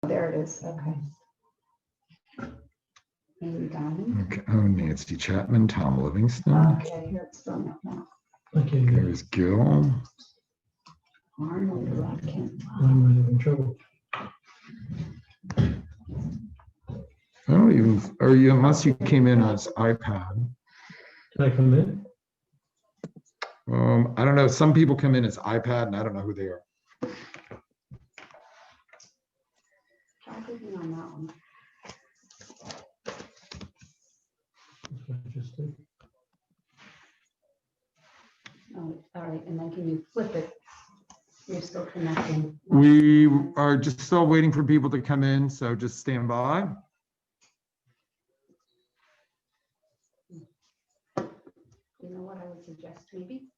There it is. Okay. Amy Diamond. Okay. Oh, Nancy Chapman, Tom Livingston. Okay, here it's from now. Okay, good. There's Gil. Arnold Rodkin. I'm having trouble. I don't even, or you, unless you came in as iPad. Can I come in? I don't know. Some people come in as iPad and I don't know who they are. Try clicking on that one. That's what I just did. Oh, all right, and then can you flip it? You're still connecting. We are just still waiting for people to come in, so just stand by. You know what I would suggest maybe?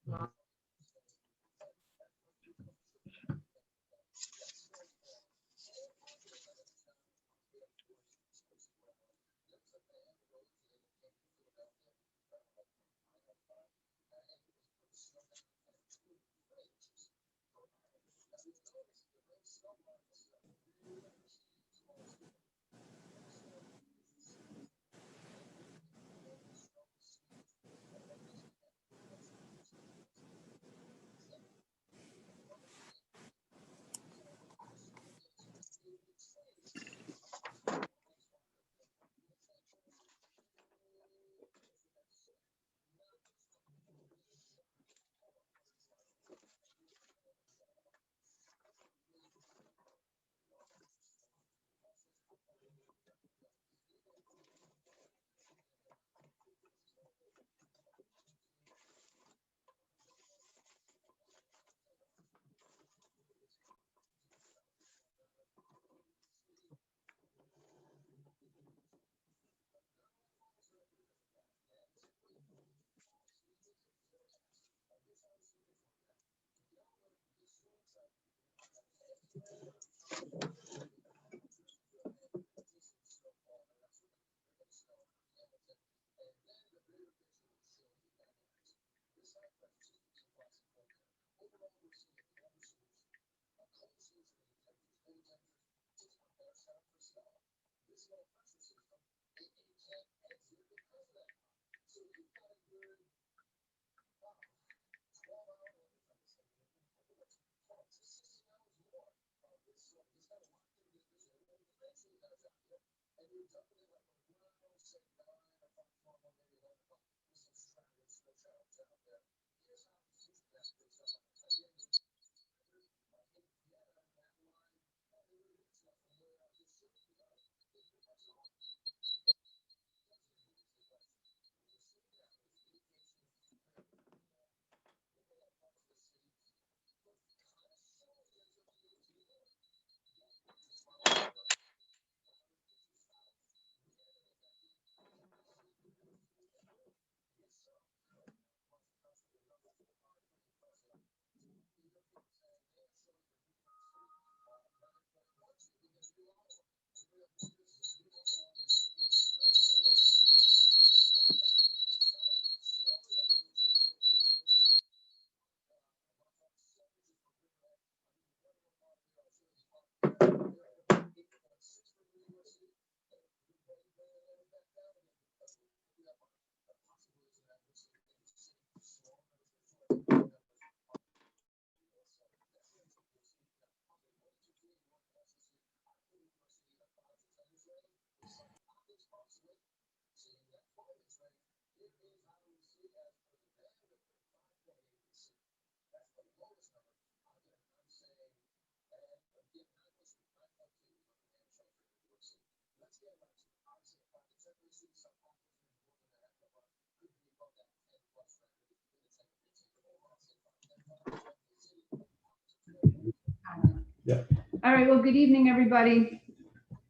Yeah. All right, well, good evening, everybody.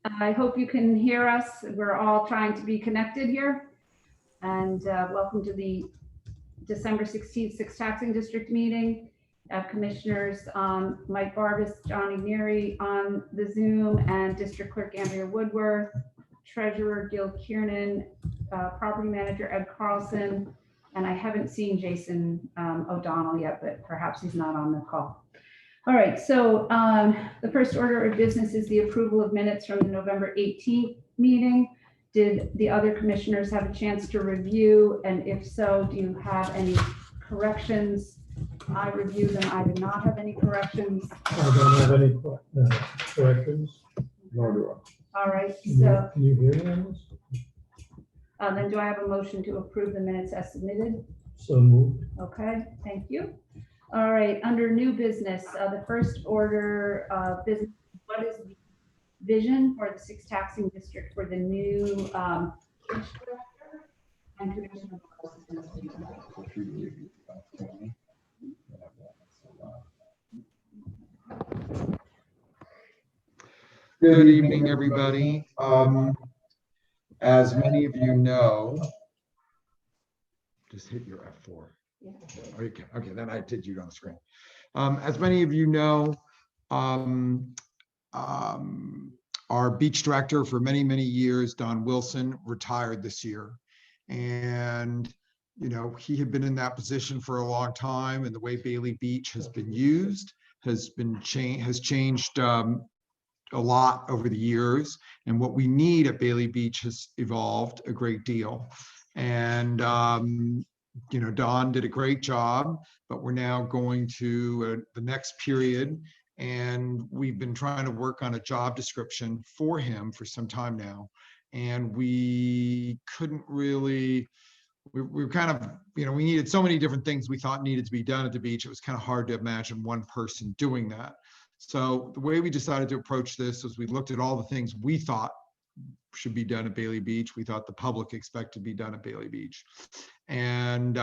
I hope you can hear us. We're all trying to be connected here. And welcome to the December 16th 6th Taxing District meeting. Commissioners Mike Barbas, Johnny Neary on the Zoom, and District Clerk Andrea Woodworth, Treasurer Gil Kiernan, Property Manager Ed Carlson, and I haven't seen Jason O'Donnell yet, but perhaps he's not on the call. All right, so the first order of business is the approval of minutes from the November 18th meeting. Did the other commissioners have a chance to review? And if so, do you have any corrections? I reviewed them. I did not have any corrections. I don't have any corrections. Nor do All right, Can so you hear me on this? then do I have a motion to approve the minutes as submitted? So moved. Okay, thank you. All right, under new business, the first order of business, what is the vision for the 6th taxing district for the new beach director and commissioner? Good evening, everybody. As many of you know, just hit your F4. Yeah. Okay, then I did you on the screen. As many of you know, our beach director for many, many years, Don Wilson, retired this year. And, you know, he had been in that position for a long time, and the way Bailey Beach has been used has changed a lot over the years. And what we need at Bailey Beach has evolved a great deal. And, you know, Don did a great job, but we're now going to the next period. And we've been trying to work on a job description for him for some time now. And we couldn't really, we were kind of, you know, we needed so many different things we thought needed to be done at the beach. It was kind of hard to imagine one person doing that. So the way we decided to approach this was we looked at all the things we thought should be done at Bailey Beach. We thought the public expected to be done at Bailey Beach. And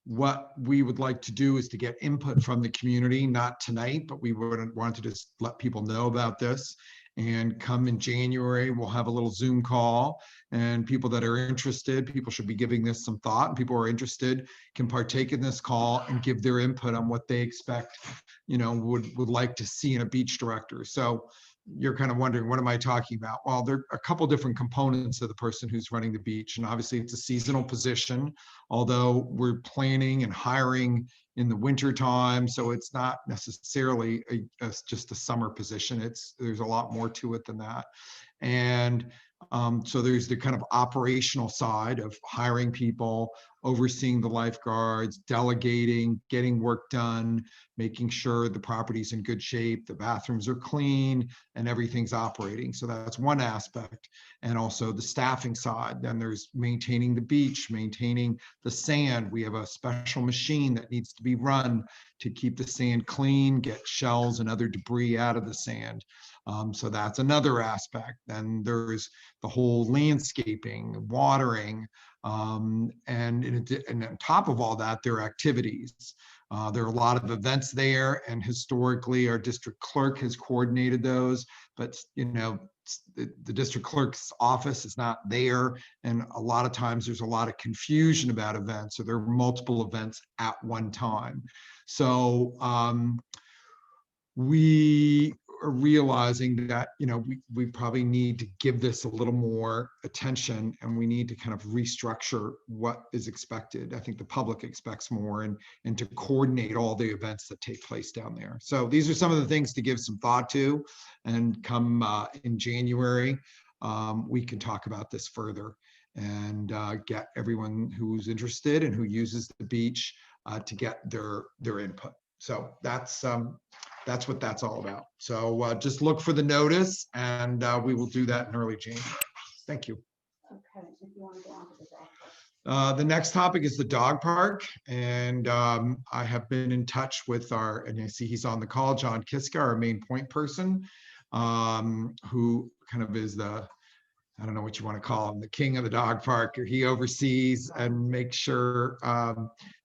what we would like to do is to get input from the community, not tonight, but we would want to just let people know about this. And come in January, we'll have a little Zoom call, and people that are interested, people should be giving this some thought, and people who are interested can partake in this call and give their input on what they expect, you know, would like to see in a beach director. So you're kind of wondering, what am I talking about? Well, there are a couple different components of the person who's running the beach. And obviously it's a seasonal position, although we're planning and hiring in the winter time. So it's not necessarily just a summer position. There's a lot more to it than that. And so there's the kind of operational side of hiring people, overseeing the lifeguards, delegating, getting work done, making sure the property's in good shape, the bathrooms are clean, and everything's operating. So that's one aspect. And also the staffing side. Then there's maintaining the beach, maintaining the sand. We have a special machine that needs to be run to keep the sand clean, get shells and other debris out of the sand. So that's another aspect. Then there's the whole landscaping, watering, and on top of all that, there are activities. There are a lot of events there, and historically our district clerk has coordinated those, but you know, the district clerk's office is not there, and a lot of times there's a lot of confusion about events, so there are multiple events at one time. So we are realizing that, you know, we probably need to give this a little more attention, and we need to kind of restructure what is expected. I think the public expects more, and to coordinate all the events that take place down there. So these are some of the things to give some thought to, and come in January, we can talk about this further and get everyone who's interested and who uses the beach to get their input. So that's what that's all about. So just look for the notice, and we will do that in early January. Thank you. Okay, if you want to go on to the dog park. The next topic is the dog park. And I have been in touch with and you see he's on the call, John Kiska, our main point person, who kind of is I don't know what you want to call him, the king of the dog park. He oversees and makes sure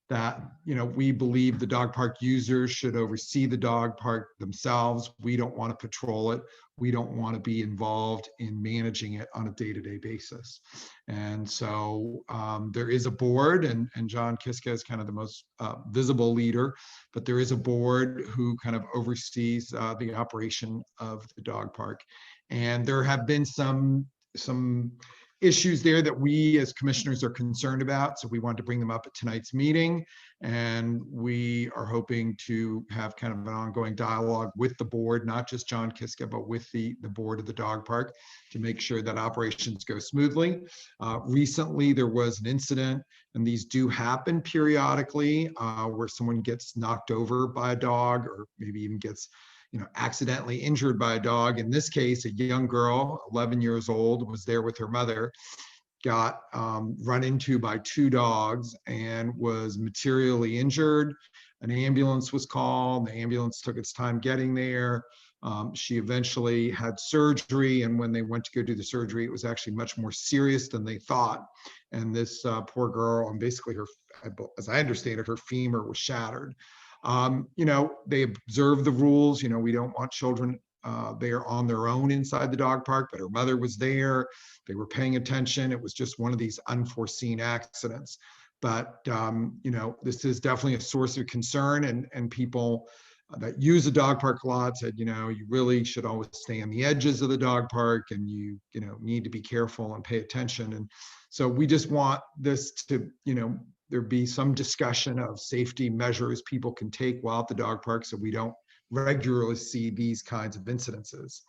that, you know, we believe the dog park users should oversee the dog park themselves. We don't want to patrol it. We don't want to be involved in managing it on a day-to-day basis. And so there is a board, and John Kiska is kind of the most visible leader, but there is a board who kind of oversees the operation of the dog park. And there have been some issues there that we as commissioners are concerned about. So we want to bring them up at tonight's meeting. And we are hoping to have kind of an ongoing dialogue with the board, not just John Kiska, but with the board of the dog park to make sure that operations go smoothly. Recently, there was an incident, and these do happen periodically, where someone gets knocked over by a dog or maybe even gets accidentally injured by a dog. In this case, a young girl, 11 years old, was there with her mother, got run into by two dogs and was materially injured. An ambulance was called. The ambulance took its time getting there. She eventually had surgery, and when they went to go do the surgery, it was actually much more serious than they thought. And this poor girl, and basically her, as I understand it, her femur was shattered. They observe the rules. We don't want children there on their own inside the dog park, but her mother was there. They were paying attention. It was just one of these unforeseen accidents. But, this is definitely a source of concern, and people that use the dog park a lot said, you really should always stay on the edges of the dog park, and you need to be careful and pay attention. And so we just want this to, there be some discussion of safety measures people can take while at the dog park so we don't regularly see these kinds of incidences.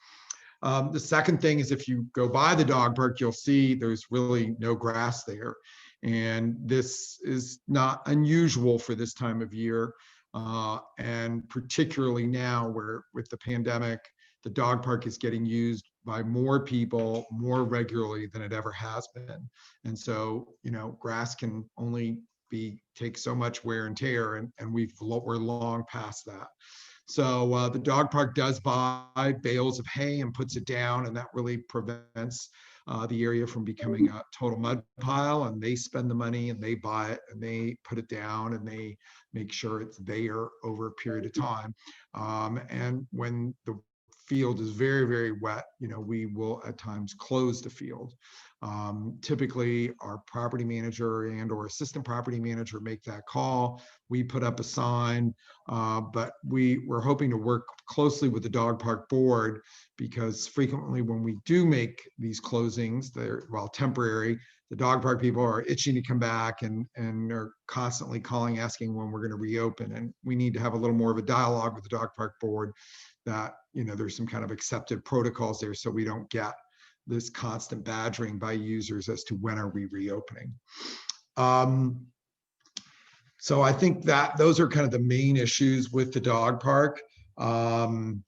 The second thing is, if you go by the dog park, you'll see there's really no grass there. And this is not unusual for this time of year. And particularly now, where with the pandemic, the dog park is getting used by more people more regularly than it ever has been. And so, grass can only take so much wear and tear, and we're long past that. So the dog park does buy bales of hay and puts it down, and that really prevents the area from becoming a total mud pile. And they spend the money and they buy it and they put it down and they make sure it's there over a period of time. And when the field is very, very wet, we will at times close the field. Typically, our property manager and or assistant property manager make that call. We put up a sign, but we're hoping to work closely with the dog park board, because frequently when we do make these closings, while temporary, the dog park people are itching to come back and are constantly calling, asking when we're going to reopen. And we need to have a little more of a dialogue with the dog park board that, there's some kind of accepted protocols there so we don't get this constant badgering by users as to when are we reopening. So I think that those are kind of the main issues with the dog park. There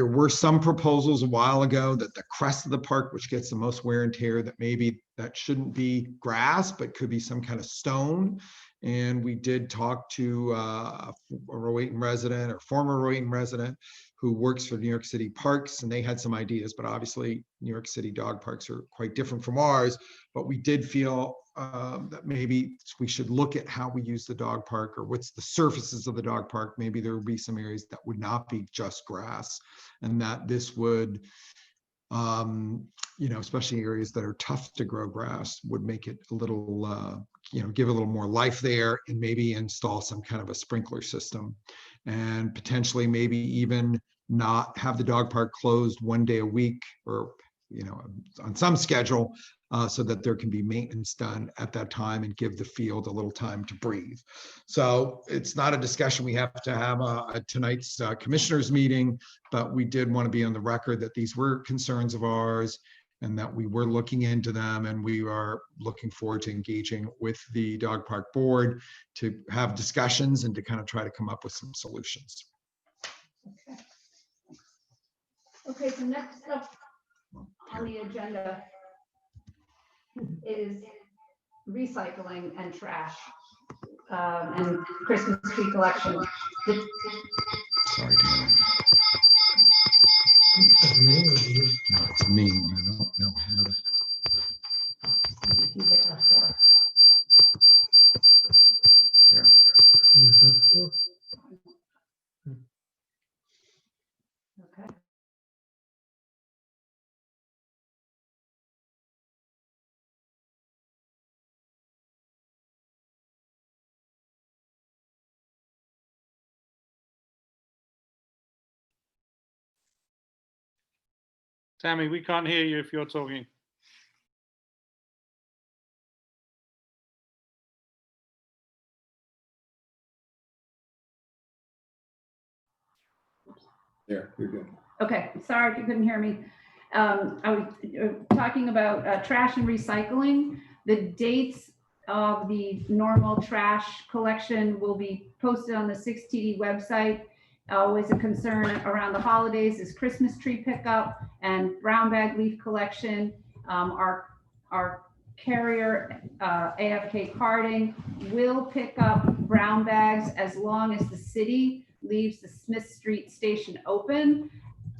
were some proposals a while ago that the crest of the park, which gets the most wear and tear, that maybe that shouldn't be grass, but could be some kind of stone. And we did talk to a Rowayton resident or former Rowayton resident who works for New York City Parks, and they had some ideas, but obviously New York City dog parks are quite different from ours. But we did feel that maybe we should look at how we use the dog park, or what's the surfaces of the dog park. Maybe there would be some areas that would not be just grass, and that this would, especially areas that are tough to grow grass, would make it a little, give a little more life there, and maybe install some kind of a sprinkler system, and potentially maybe even not have the dog park closed one day a week, or on some schedule, so that there can be maintenance done at that time and give the field a little time to breathe. So it's not a discussion we have to have at tonight's commissioners meeting, but we did want to be on the record that these were concerns of ours and that we were looking into them, and we are looking forward to engaging with the dog park board to have discussions and to kind of try to come up with some solutions. Okay, so next up on the agenda is recycling and trash and Christmas tree collection. Sorry, Deanna. It's me or you? No, it's me. I don't know how to. You get that for. There. Use that for? Okay. Tammy, we can't hear you if you're talking. There, you're good. Okay, sorry if you couldn't hear me. I was talking about trash and recycling. The dates of the normal trash collection will be posted on the 6TD website. Always a concern around the holidays is Christmas tree pickup and brown bag leaf collection. Our carrier, AFK Carding, will pick up brown bags as long as the city leaves the Smith Street station open.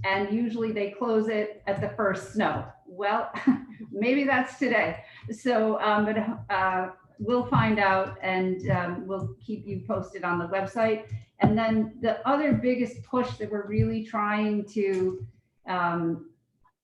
And usually they close it at the first snow. Well, maybe that's today. So, but we'll find out, and we'll keep you posted on the website. And then the other biggest push that we're really trying to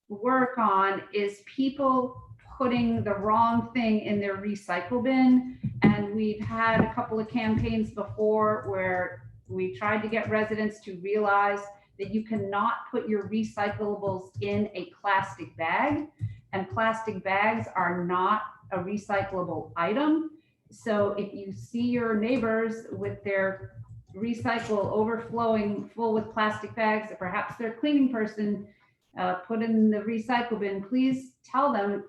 work on is people putting the wrong thing in their recycle bin. And we've had a couple of campaigns before where we tried to get residents to realize that you cannot put your recyclables in a plastic bag, and plastic bags are not a recyclable item. So if you see your neighbors with their recycle overflowing full with plastic bags that perhaps their cleaning person put in the recycle bin, please tell them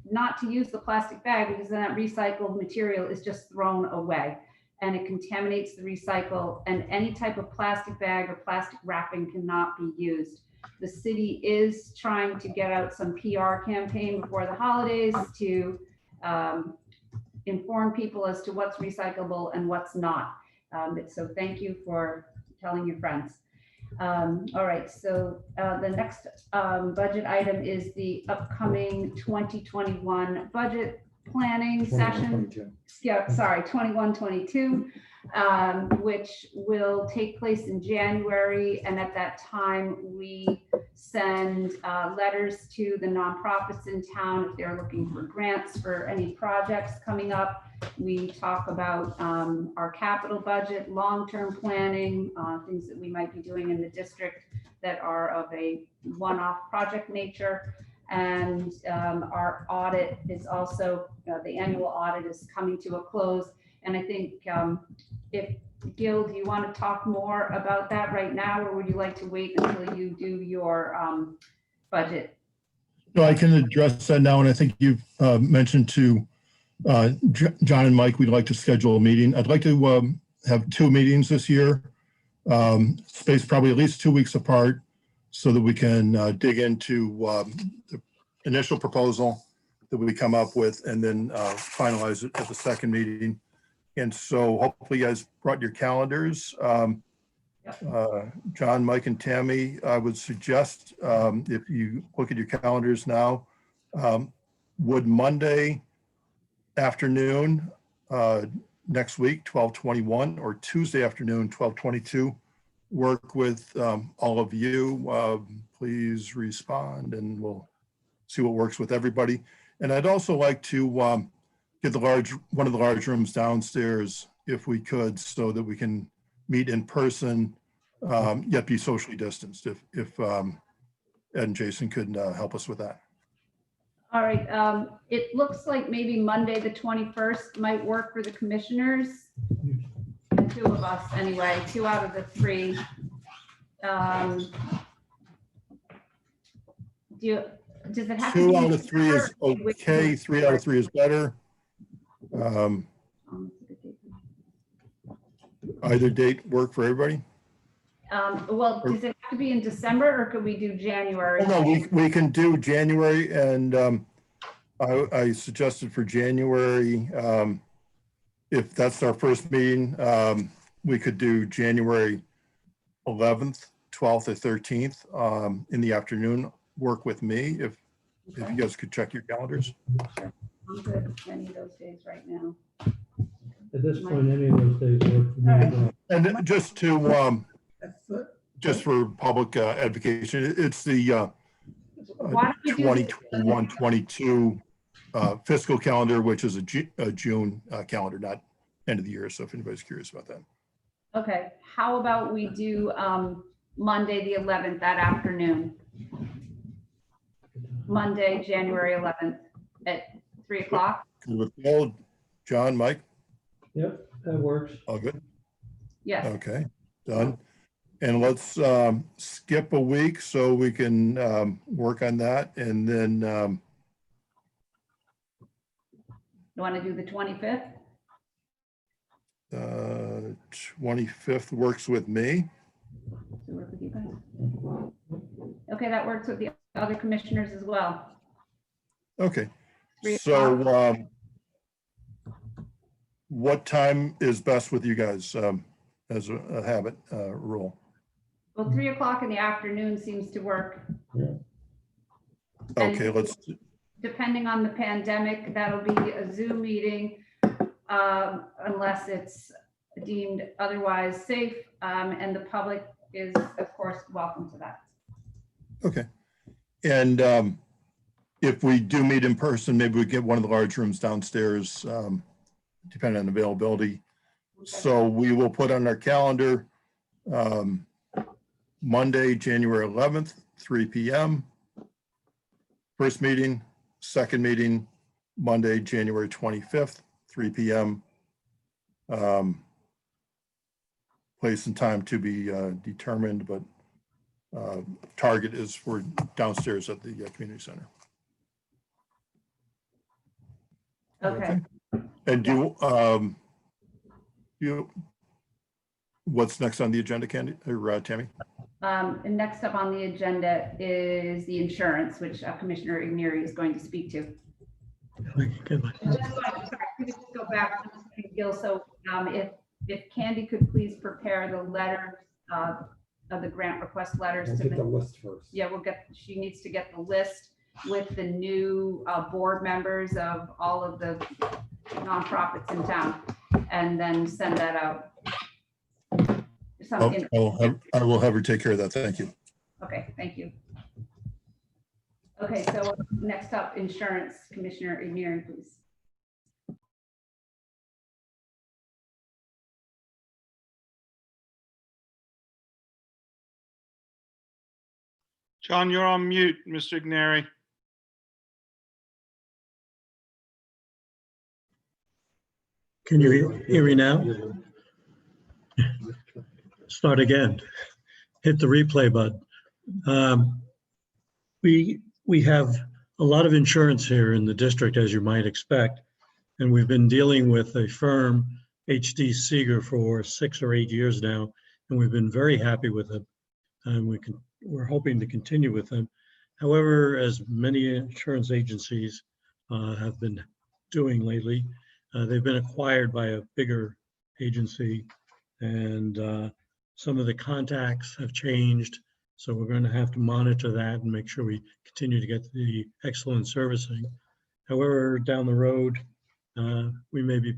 not to use the plastic bag, because then that recycled material is just thrown away and it contaminates the recycle, and any type of plastic bag or plastic wrapping cannot be used. The city is trying to get out some PR campaign before the holidays to inform people as to what's recyclable and what's not. So thank you for telling your friends. All right, so the next budget item is the upcoming 2021 budget planning session. 21-22. Yeah, sorry, 21-22, which will take place in January. And at that time, we send letters to the nonprofits in town if they're looking for grants for any projects coming up. We talk about our capital budget, long-term planning, things that we might be doing in the district that are of a one-off project nature. And our audit is also, the annual audit is coming to a close. And I think if Gil, do you want to talk more about that right now, or would you like to wait until you do your budget? No, I can address that now. And I think you've mentioned to John and Mike, we'd like to schedule a meeting. I'd like to have 2 meetings this year, spaced probably at least 2 weeks apart, so that we can dig into the initial proposal that we come up with and then finalize it at the second meeting. And so hopefully you guys brought your calendars. John, Mike, and Tammy, I would suggest if you look at your calendars now, would Monday afternoon next week, 12/21, or Tuesday afternoon, 12/22, work with all of you? Please respond and we'll see what works with everybody. And I'd also like to get one of the large rooms downstairs if we could, so that we can meet in person, yet be socially distanced, if Ed and Jason could help us with that. All right, it looks like maybe Monday, the 21st might work for the commissioners. 2 of us anyway, 2 out of the 3. Does it have to 2 be out of 3 is okay. 3 out of 3 is better. Either date work for everybody? Well, does it have to be in December, or could we do January? No, we can do January, and I suggested for January, if that's our first meeting, we could do January 11th, 12th, or 13th in the afternoon. Work with me if you guys could check your calendars. I'm good with any of those days right now. At this point, any of those days work for me. All right. as well. And just to just for public edification, it's the Why don't we do 2021-22 fiscal calendar, which is a June calendar, not end of the year. So if anybody's curious about that. Okay, how about we do Monday, the 11th, that afternoon? Monday, January 11th at 3 o'clock? Good with all, John, Mike, Yep, that works. all good? Yes. Okay, done. And let's skip a week so we can work on that. And then You want to do the 25th? 25th works with me. Does it work with you guys? Okay, that works with the other commissioners as well. Okay. 3 So o'clock. what time is best with you guys as a habit rule? Well, 3 o'clock in the afternoon seems to work. Okay, And let's, depending on the pandemic, that'll be a Zoom meeting unless it's deemed otherwise safe. And the public is, of course, welcome to that. okay. And if we do meet in person, maybe we get one of the large rooms downstairs, depending on availability. So we will put on our calendar Monday, January 11th, 3 p.m. First meeting, second meeting, Monday, January 25th, 3 p.m. Place and time to be determined, but target is for downstairs at the community center. Okay. And what's next on the agenda, Candy or Tammy? And next up on the agenda is the insurance, which Commissioner Igneri is going to speak to. Just go back to Gil. So if Candy could please prepare the letters of the grant request letters. We'll get the list first. Yeah, she needs to get the list with the new board members of all of the nonprofits in town, and then send that out. I will have her take care of that. Thank you. Okay, thank you. Okay, so next up, insurance, Commissioner Igneri, please. John, you're on mute, Mr. Igneri. Can you hear me now? Start again. Hit the replay button. We have a lot of insurance here in the district, as you might expect, and we've been dealing with a firm, HD Seeger, for 6 or 8 years now, and we've been very happy with it, and we're hoping to continue with them. However, as many insurance agencies have been doing lately, they've been acquired by a bigger agency, and some of the contacts have changed. So we're going to have to monitor that and make sure we continue to get the excellent servicing. However, down the road, we may be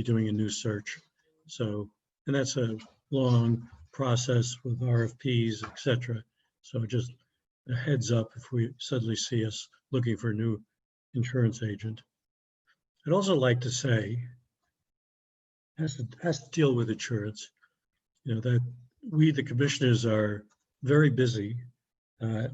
doing a new search. So, and that's a long process with RFPs, et cetera. So just a heads up if we suddenly see us looking for a new insurance agent. I'd also like to say, has to deal with insurance, that we, the commissioners, are very busy.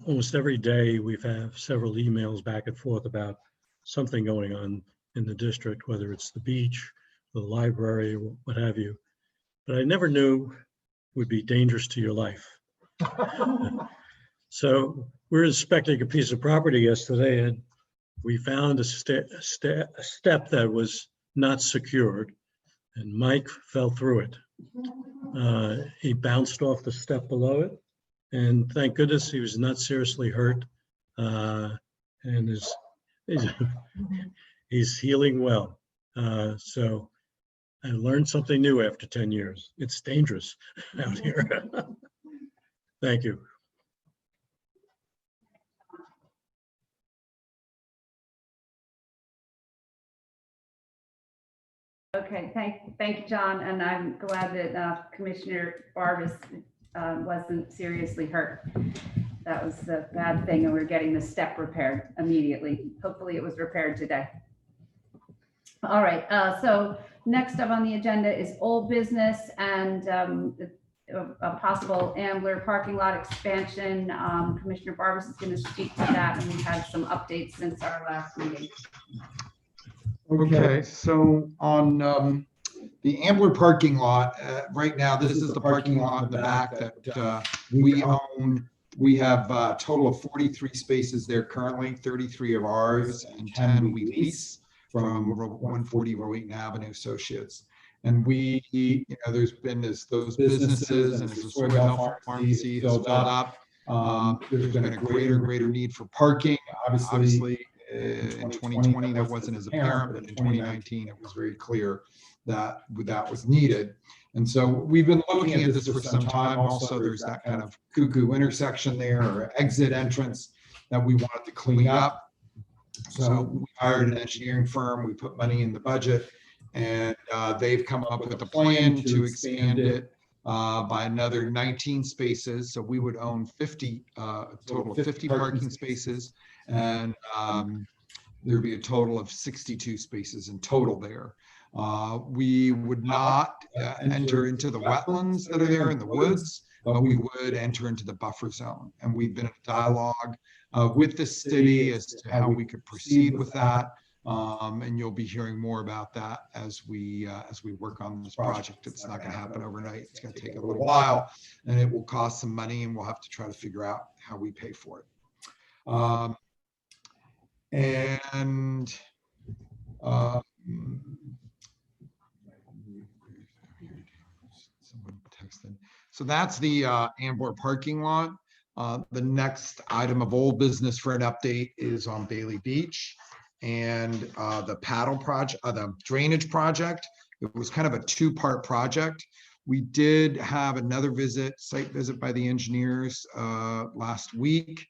Almost every day we have several emails back and forth about something going on in the district, whether it's the beach, the library, what have you. But I never knew it would be dangerous to your life. So we're inspecting a piece of property yesterday, and we found a step that was not secured, and Mike fell through it. He bounced off the step below it, and thank goodness he was not seriously hurt, and he's healing well. So I learned something new after 10 years. It's dangerous out here. Thank you. Okay, thank you, John, and I'm glad that Commissioner Barbas wasn't seriously hurt. That was the bad thing, and we're getting the step repaired immediately. Hopefully it was repaired today. All right, so next up on the agenda is old business and a possible Ambler parking lot expansion. Commissioner Barbas is going to speak to that, and we've had some updates since our last meeting. Okay, so on The Ambler parking lot, right now, this is the parking lot in the back that we own. We have a total of 43 spaces there currently, 33 of ours and 10 we lease from 140 Rowayton Avenue Associates. And there's been those businesses and as the Soy Bell Pharmacy has filled up, there's been a greater and greater need for parking. Obviously, in 2020, that wasn't as apparent, but in 2019, it was very clear that was needed. And so we've been looking at this for some time. Also, there's that kind of cuckoo intersection there or exit entrance that we wanted to clean up. So we hired an engineering firm, we put money in the budget, and they've come up with a plan to expand it by another 19 spaces. So we would own 50, total of 50 parking spaces, and there'd be a total of 62 spaces in total there. We would not enter into the wetlands that are there in the woods, but we would enter into the buffer zone. And we've been in dialogue with the city as to how we could proceed with that. And you'll be hearing more about that as we work on this project. It's not going to happen overnight. It's going to take a little while, and it will cost some money, and we'll have to try to figure out how we pay for it. Someone texted. So that's the Ambler parking lot. The next item of old business for an update is on Bailey Beach and the paddle project, the drainage project. It was kind of a two-part project. We did have another site visit by the engineers last week,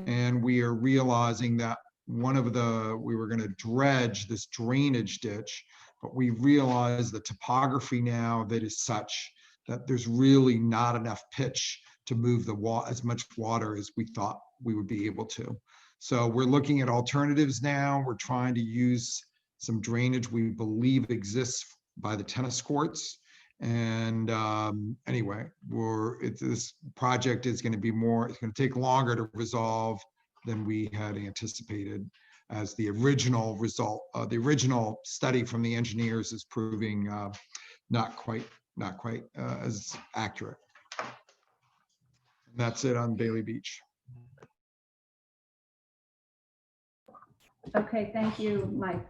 and we are realizing that we were going to dredge this drainage ditch, but we realized the topography now that is such that there's really not enough pitch to move as much water as we thought we would be able to. So we're looking at alternatives now. We're trying to use some drainage we believe exists by the tennis courts. And anyway, this project is going to be it's going to take longer to resolve than we had anticipated, as the original result, the original study from the engineers is proving not quite as accurate. And that's it on Bailey Beach. Okay, thank you, Mike.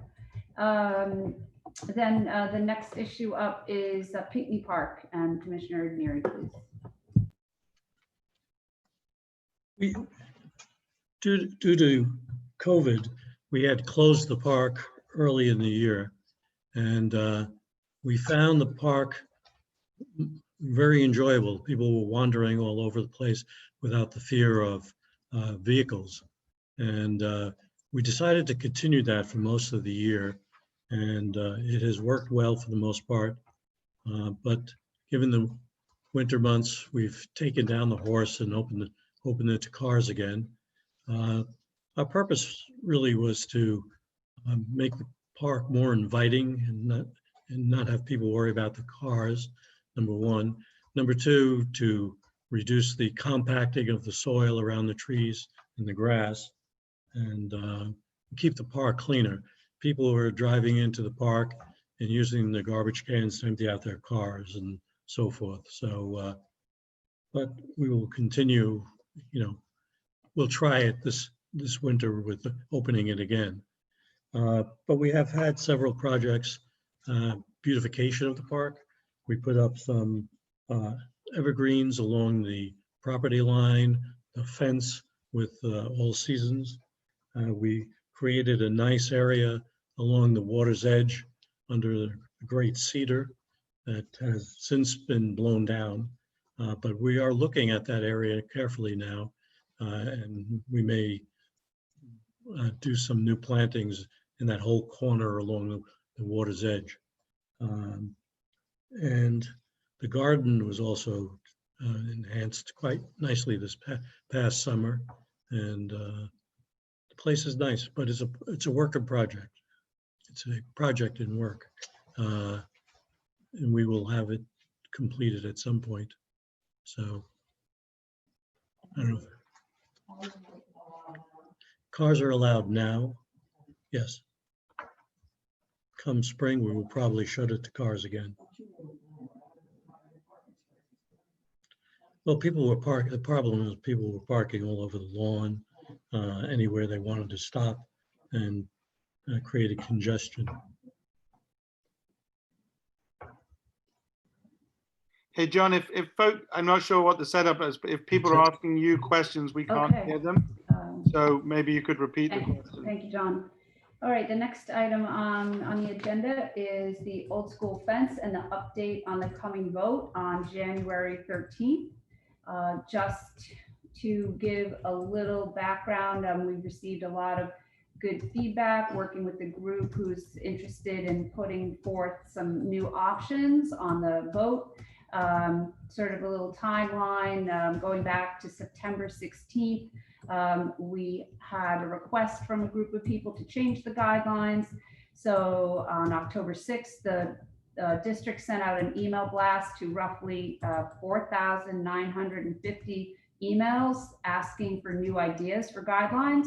Then the next issue up is Pinckney Park, and Commissioner Neary, please. Due to COVID, we had closed the park early in the year, and we found the park very enjoyable. People were wandering all over the place without the fear of vehicles. And we decided to continue that for most of the year, and it has worked well for the most part. But given the winter months, we've taken down the horse and opened it to cars again. Our purpose really was to make the park more inviting and not have people worry about the cars, number one. Number two, to reduce the compacting of the soil around the trees and the grass, and keep the park cleaner. People were driving into the park and using the garbage cans to empty out their cars and so forth. So, but we will continue, we'll try it this winter with opening it again. But we have had several projects, beautification of the park. We put up some evergreens along the property line, a fence with all seasons. We created a nice area along the water's edge under the great cedar that has since been blown down. But we are looking at that area carefully now, and we may do some new plantings in that whole corner along the water's edge. And the garden was also enhanced quite nicely this past summer, and the place is nice, but it's a work in project. It's a project in work, and we will have it completed at some point. So I don't know. Cars are allowed now. Yes. Come spring, we will probably shut it to cars again. Well, the problem is people were parking all over the lawn, anywhere they wanted to stop, and created congestion. Hey, John, if folk, I'm not sure what the setup is, but if people are asking you questions, we can't Okay. hear them. So maybe you could repeat the question. Thank you, John. All right, the next item on the agenda is the old school fence and the update on the coming vote on January 13th. Just to give a little background, we've received a lot of good feedback working with the group who's interested in putting forth some new options on the vote. Sort of a little timeline, going back to September 16th. We had a request from a group of people to change the guidelines. So on October 6th, the district sent out an email blast to roughly 4,950 emails asking for new ideas for guidelines.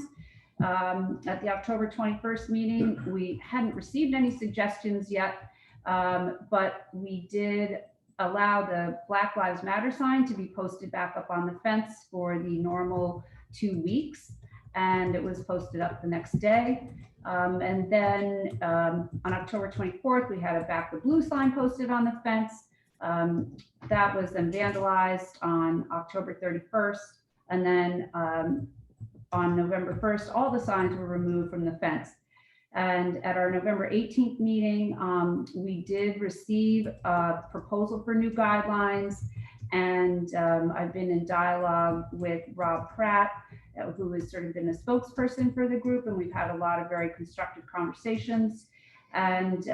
At the October 21st meeting, we hadn't received any suggestions yet, but we did allow the Black Lives Matter sign to be posted back up on the fence for the normal 2 weeks, and it was posted up the next day. And then on October 24th, we had a Back the Blue sign posted on the fence. That was then vandalized on October 31st. And then on November 1st, all the signs were removed from the fence. And at our November 18th meeting, we did receive a proposal for new guidelines. And I've been in dialogue with Rob Pratt, who has sort of been a spokesperson for the group. And we've had a lot of very constructive conversations and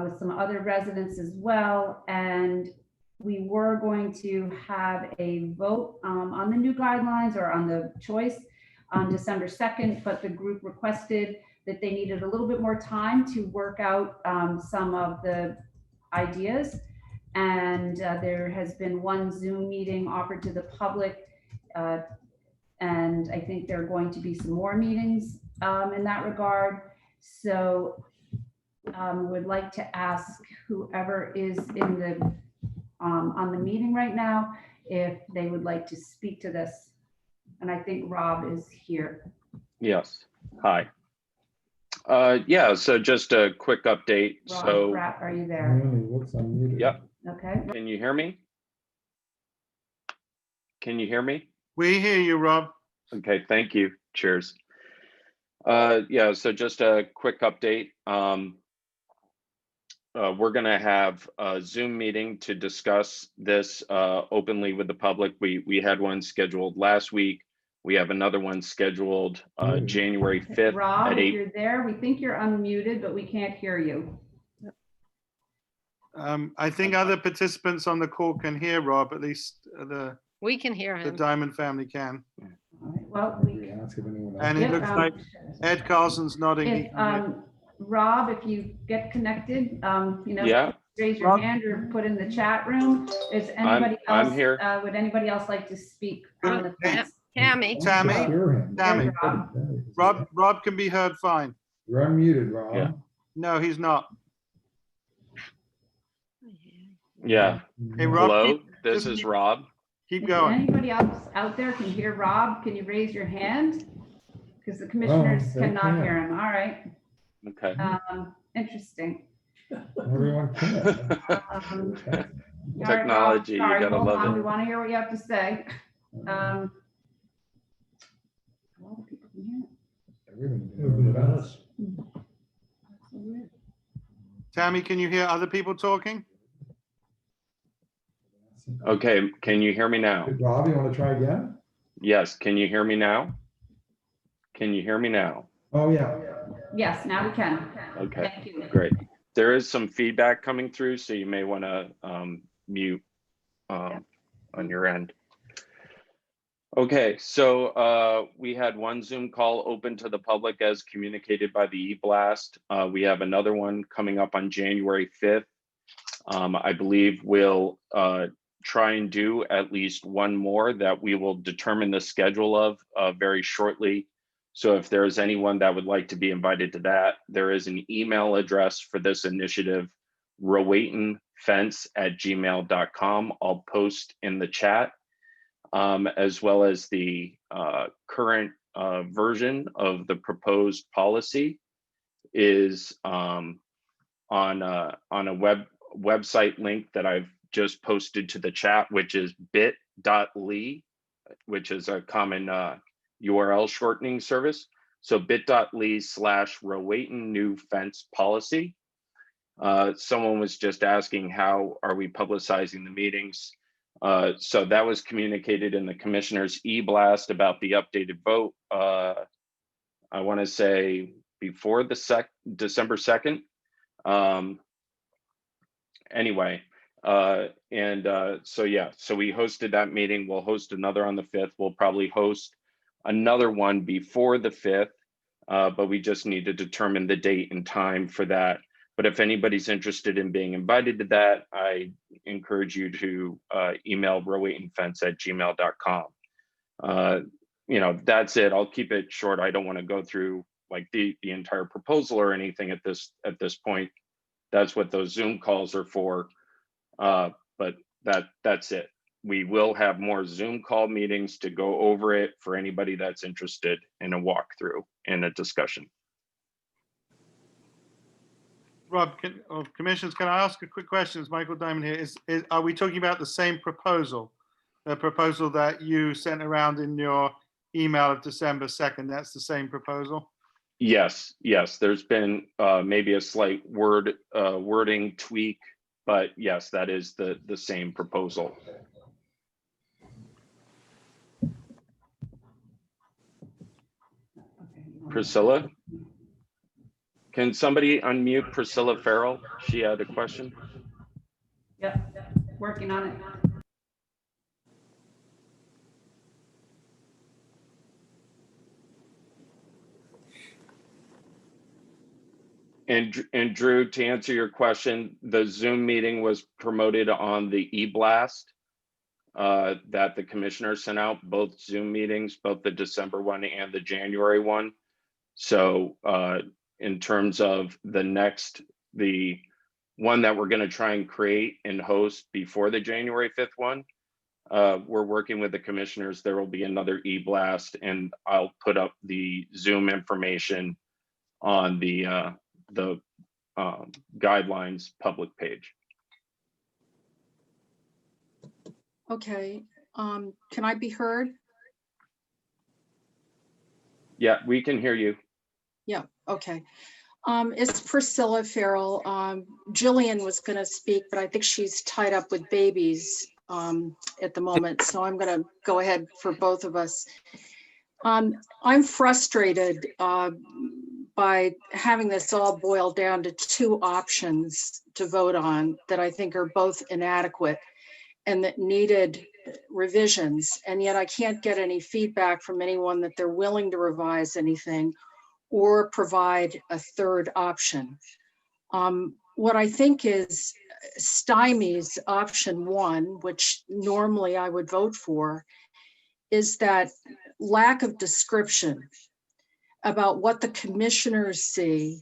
with some other residents as well. And we were going to have a vote on the new guidelines or on the choice on December 2nd, but the group requested that they needed a little bit more time to work out some of the ideas. And there has been one Zoom meeting offered to the public. And I think there are going to be some more meetings in that regard. So would like to ask whoever is in the on the meeting right now if they would like to speak to this. And I think Rob is here. Yes. Hi. Yeah, so just a quick update. Rob So, Pratt, are you there? Looks unmuted. Yep. Okay. can you hear me? Can you hear me? We hear you, Rob. Okay, thank you. Cheers. Yeah, so just a quick update. We're going to have a Zoom meeting to discuss this openly with the public. We had one scheduled last week. We have another one scheduled January 5th Rob, at if 8. you're there, we think you're unmuted, but we can't hear you. I think other participants on the call can hear Rob, at least We can hear the him. Diamond family can. All right, well, Ask if anyone else. And it Yep, looks like Ed Carlson's nodding. he if, can hear. Rob, if you get connected, you know, Yeah, raise your Rob? hand or put in the chat room. Is anybody I'm else, here. would anybody else like to speak on the Yep. fence? Tammy, Tammy? Hear him. Tammy. Rob can be heard fine. You're unmuted, Rob. Yeah. No, he's not. yeah. Hey, Rob, Hello, this just is keep- Rob. Keep If going. anybody else out there can hear Rob, can you raise your hand? Because the commissioners they cannot can. hear him. All right. Okay. Interesting. Everyone can. All right, Rob, Technology, you sorry, gotta hold love on. it. We want to hear what you have to say. A lot of people can hear it. Everyone can hear us. That's so weird. Tammy, can you hear other people talking? Okay, can you hear me now? Rob, you want to try again? Yes, can you hear me now? Can you hear me now? Oh, yeah. Yes, now we can. Okay, Thank you. great. There is some feedback coming through, so you may want to mute on your end. Okay, so we had one Zoom call open to the public as communicated by the e-blast. We have another one coming up on January 5th. I believe we'll try and do at least one more that we will determine the schedule of very shortly. So if there's anyone that would like to be invited to that, there is an email address for this initiative, Rowayton rowaytonfence@gmail.com. I'll post in the chat, as well as the current version of the proposed policy is on a website link that I've just posted to the chat, which is bit.ly, which is a common URL shortening service. So bit.ly/Rowayton new fence policy. Someone was just asking, how are we publicizing the meetings? So that was communicated in the commissioner's e-blast about the updated vote. I want to say before the December 2nd. Anyway, so yeah, so we hosted that meeting. We'll host another on the 5th. We'll probably host another one before the 5th, but we just need to determine the date and time for that. But if anybody's interested in being invited to that, I encourage you to email rowaytonfence@gmail.com. That's it. I'll keep it short. I don't want to go through like the entire proposal or anything at this point. That's what those Zoom calls are for. But that's it. We will have more Zoom call meetings to go over it for anybody that's interested in a walkthrough and a discussion. Rob, commissioners, can I ask a quick question? It's Michael Diamond here. Are we talking about the same proposal? The proposal that you sent around in your email of December 2nd, that's the same proposal? Yes. There's been maybe a slight wording tweak, but yes, that is the same proposal. Priscilla? Can somebody unmute Priscilla Farrell? She had a question. Yep, working on it. And Drew, to answer your question, the Zoom meeting was promoted on the e-blast that the commissioner sent out, both Zoom meetings, both the December one and the January one. So in terms of the one that we're going to try and create and host before the January 5th one, we're working with the commissioners. There will be another e-blast, and I'll put up the Zoom information on the guidelines public page. Okay, can I be heard? Yeah, we can hear you. Yeah, okay. It's Priscilla Farrell. Jillian was gonna speak, but I think she's tied up with babies at the moment, so I'm gonna go ahead for both of us. I'm frustrated by having this all boiled down to two options to vote on that I think are both inadequate and that needed revisions. And yet I can't get any feedback from anyone that they're willing to revise anything or provide a third option. What I think is stymies option one, which normally I would vote for, is that lack of description about what the commissioners see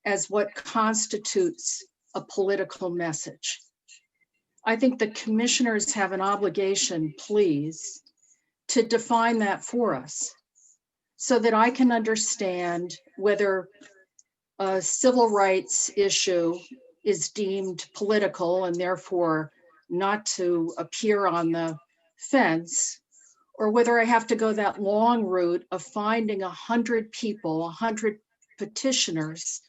as what constitutes a political message. I think the commissioners have an obligation, please, to define that for us so that I can understand whether a civil rights issue is deemed political and therefore not to appear on the fence, or whether I have to go that long route of finding 100 people, 100 petitioners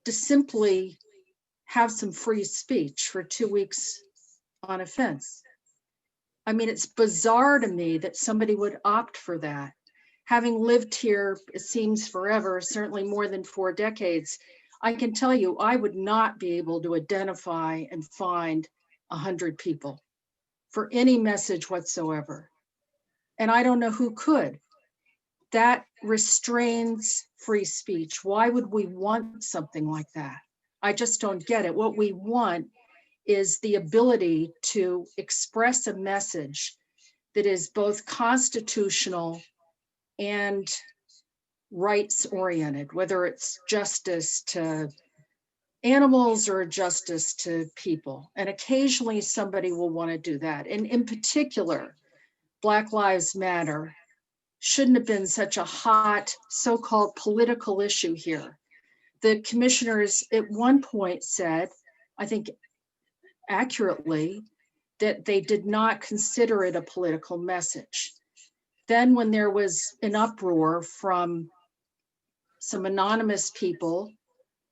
to simply have some free speech for 2 weeks on a fence. I mean, it's bizarre to me that somebody would opt for that. Having lived here, it seems forever, certainly more than 4 decades, I can tell you, I would not be able to identify and find 100 people for any message whatsoever. And I don't know who could. That restrains free speech. Why would we want something like that? I just don't get it. What we want is the ability to express a message that is both constitutional and rights oriented, whether it's justice to animals are a justice to people, and occasionally somebody will want to do that. And in particular, Black Lives Matter shouldn't have been such a hot so-called political issue here. The commissioners at one point said, I think accurately, that they did not consider it a political message. Then when there was an uproar from some anonymous people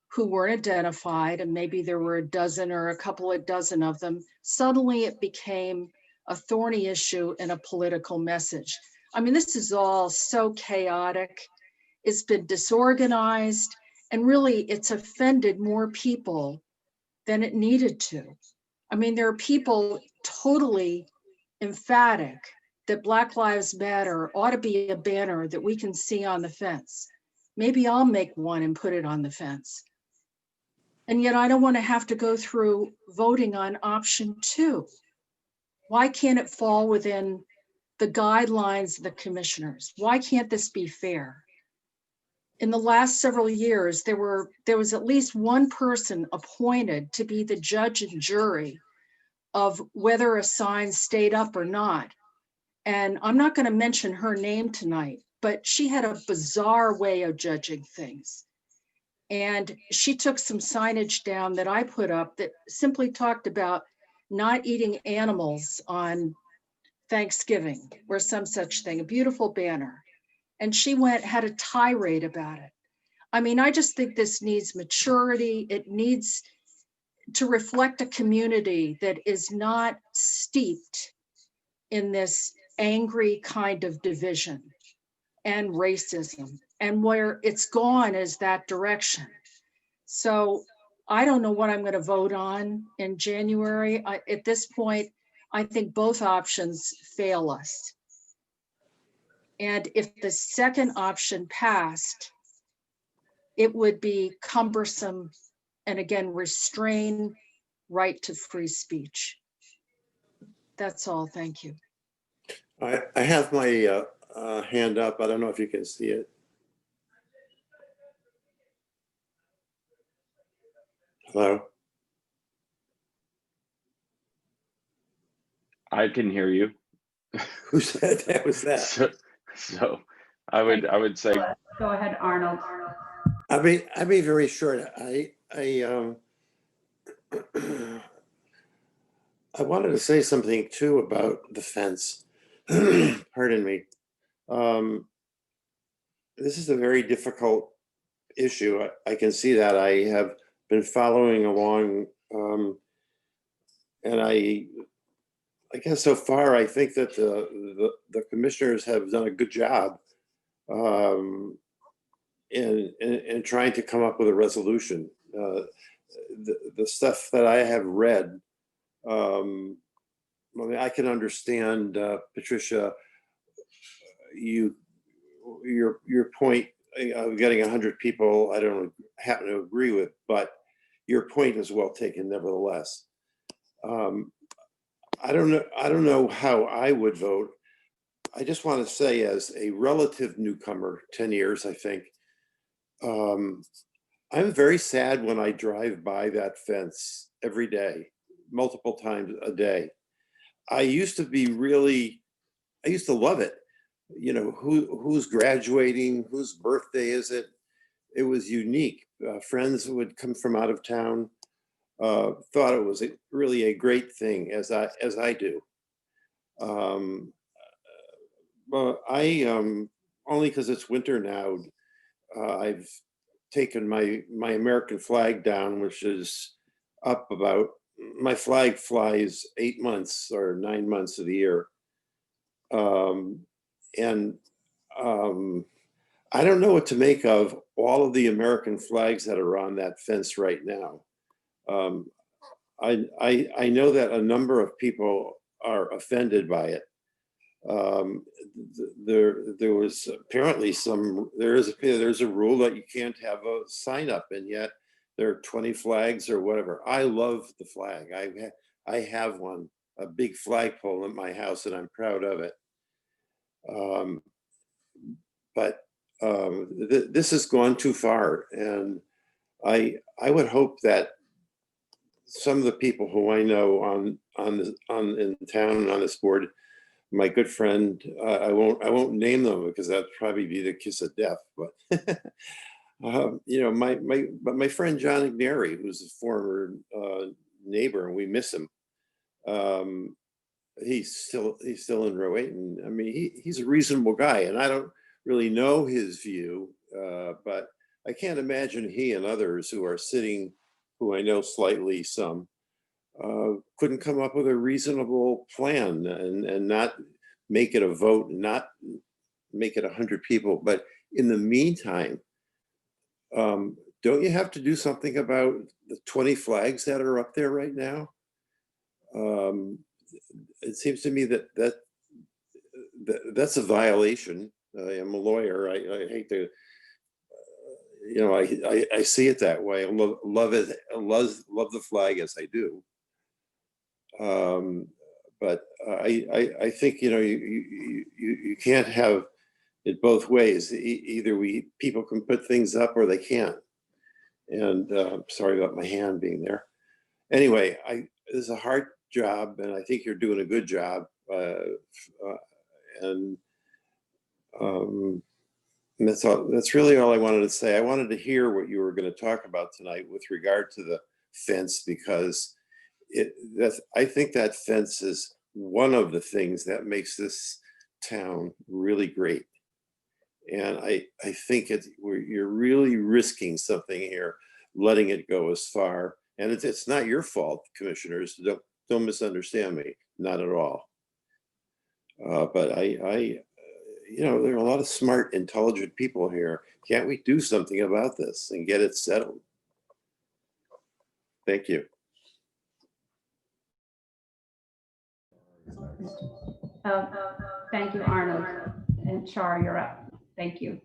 who weren't identified, and maybe there were a dozen or a couple of dozen of them, suddenly it became a thorny issue and a political message. I mean, this is all so chaotic. It's been disorganized, and really it's offended more people than it needed to. I mean, there are people totally emphatic that Black Lives Matter ought to be a banner that we can see on the fence. Maybe I'll make one and put it on the fence. And yet I don't want to have to go through voting on option 2. Why can't it fall within the guidelines of the commissioners? Why can't this be fair? In the last several years, there was at least one person appointed to be the judge and jury of whether a sign stayed up or not. And I'm not going to mention her name tonight, but she had a bizarre way of judging things. And she took some signage down that I put up that simply talked about not eating animals on Thanksgiving or some such thing, a beautiful banner. And she had a tirade about it. I mean, I just think this needs maturity. It needs to reflect a community that is not steeped in this angry kind of division and racism, and where it's gone is that direction. So I don't know what I'm going to vote on in January. At this point, I think both options fail us. And if the second option passed, it would be cumbersome and again, restrain right to free speech. That's all. Thank you. I have my hand up. I don't know if you can see it. Hello? I can hear you. Who said that? Was that? So I would say, Go ahead, Arnold. I'll be very short. I wanted to say something too about the fence. Pardon me. This is a very difficult issue. I can see that. I have been following along, and I guess so far I think that the commissioners have done a good job in trying to come up with a resolution. The stuff that I have read, I mean, I can understand, Patricia, your point of getting 100 people, I don't happen to agree with, but your point is well taken nevertheless. I don't know how I would vote. I just want to say, as a relative newcomer, 10 years, I think, I'm very sad when I drive by that fence every day, multiple times a day. I used to love it. You know, who's graduating, whose birthday is it? It was unique. Friends would come from out of town, thought it was really a great thing, as I do. Well, only because it's winter now, I've taken my American flag down, which is up about, my flag flies 8 months or 9 months of the year. I don't know what to make of all of the American flags that are on that fence right now. I know that a number of people are offended by it. There was apparently there's a rule that you can't have a sign up, and yet there are 20 flags or whatever. I love the flag. I have one, a big flagpole at my house, and I'm proud of it. But this has gone too far, and I would hope that some of the people who I know in town and on this board, my good friend, I won't name them because that'd probably be the kiss of death, but you know, my friend John Igneri, who's a former neighbor, and we miss him. He's still in Rowayton. I mean, he's a reasonable guy, and I don't really know his view, but I can't imagine he and others who are sitting, who I know slightly some, couldn't come up with a reasonable plan and not make it a vote, not make it 100 people. But in the meantime, don't you have to do something about the 20 flags that are up there right now? It seems to me that's a violation. I'm a lawyer. I hate to, you know, I see it that way. I love the flag as I do. But I think, you know, you can't have it both ways. Either people can put things up or they can't. And sorry about my hand being there. Anyway, this is a hard job, and I think you're doing a good job. And that's really all I wanted to say. I wanted to hear what you were going to talk about tonight with regard to the fence, because I think that fence is one of the things that makes this town really great. And I think you're really risking something here, letting it go as far. And it's not your fault, commissioners. Don't misunderstand me, not at all. But you know, there are a lot of smart, intelligent people here. Can't we do something about this and get it settled? Thank you. Thank you, Arnold. And Char, you're up. Thank you.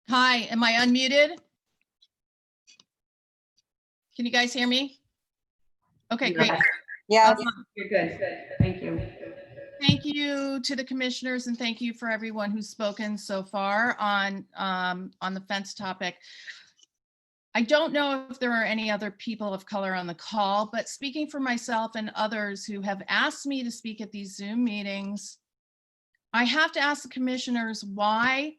Hi, am I unmuted? Can you guys hear me? Okay, great. Yeah, you're good. Thank you. Thank you to the commissioners, and thank you for everyone who's spoken so far on the fence topic. I don't know if there are any other people of color on the call, but speaking for myself and others who have asked me to speak at these Zoom meetings, I have to ask the commissioners why,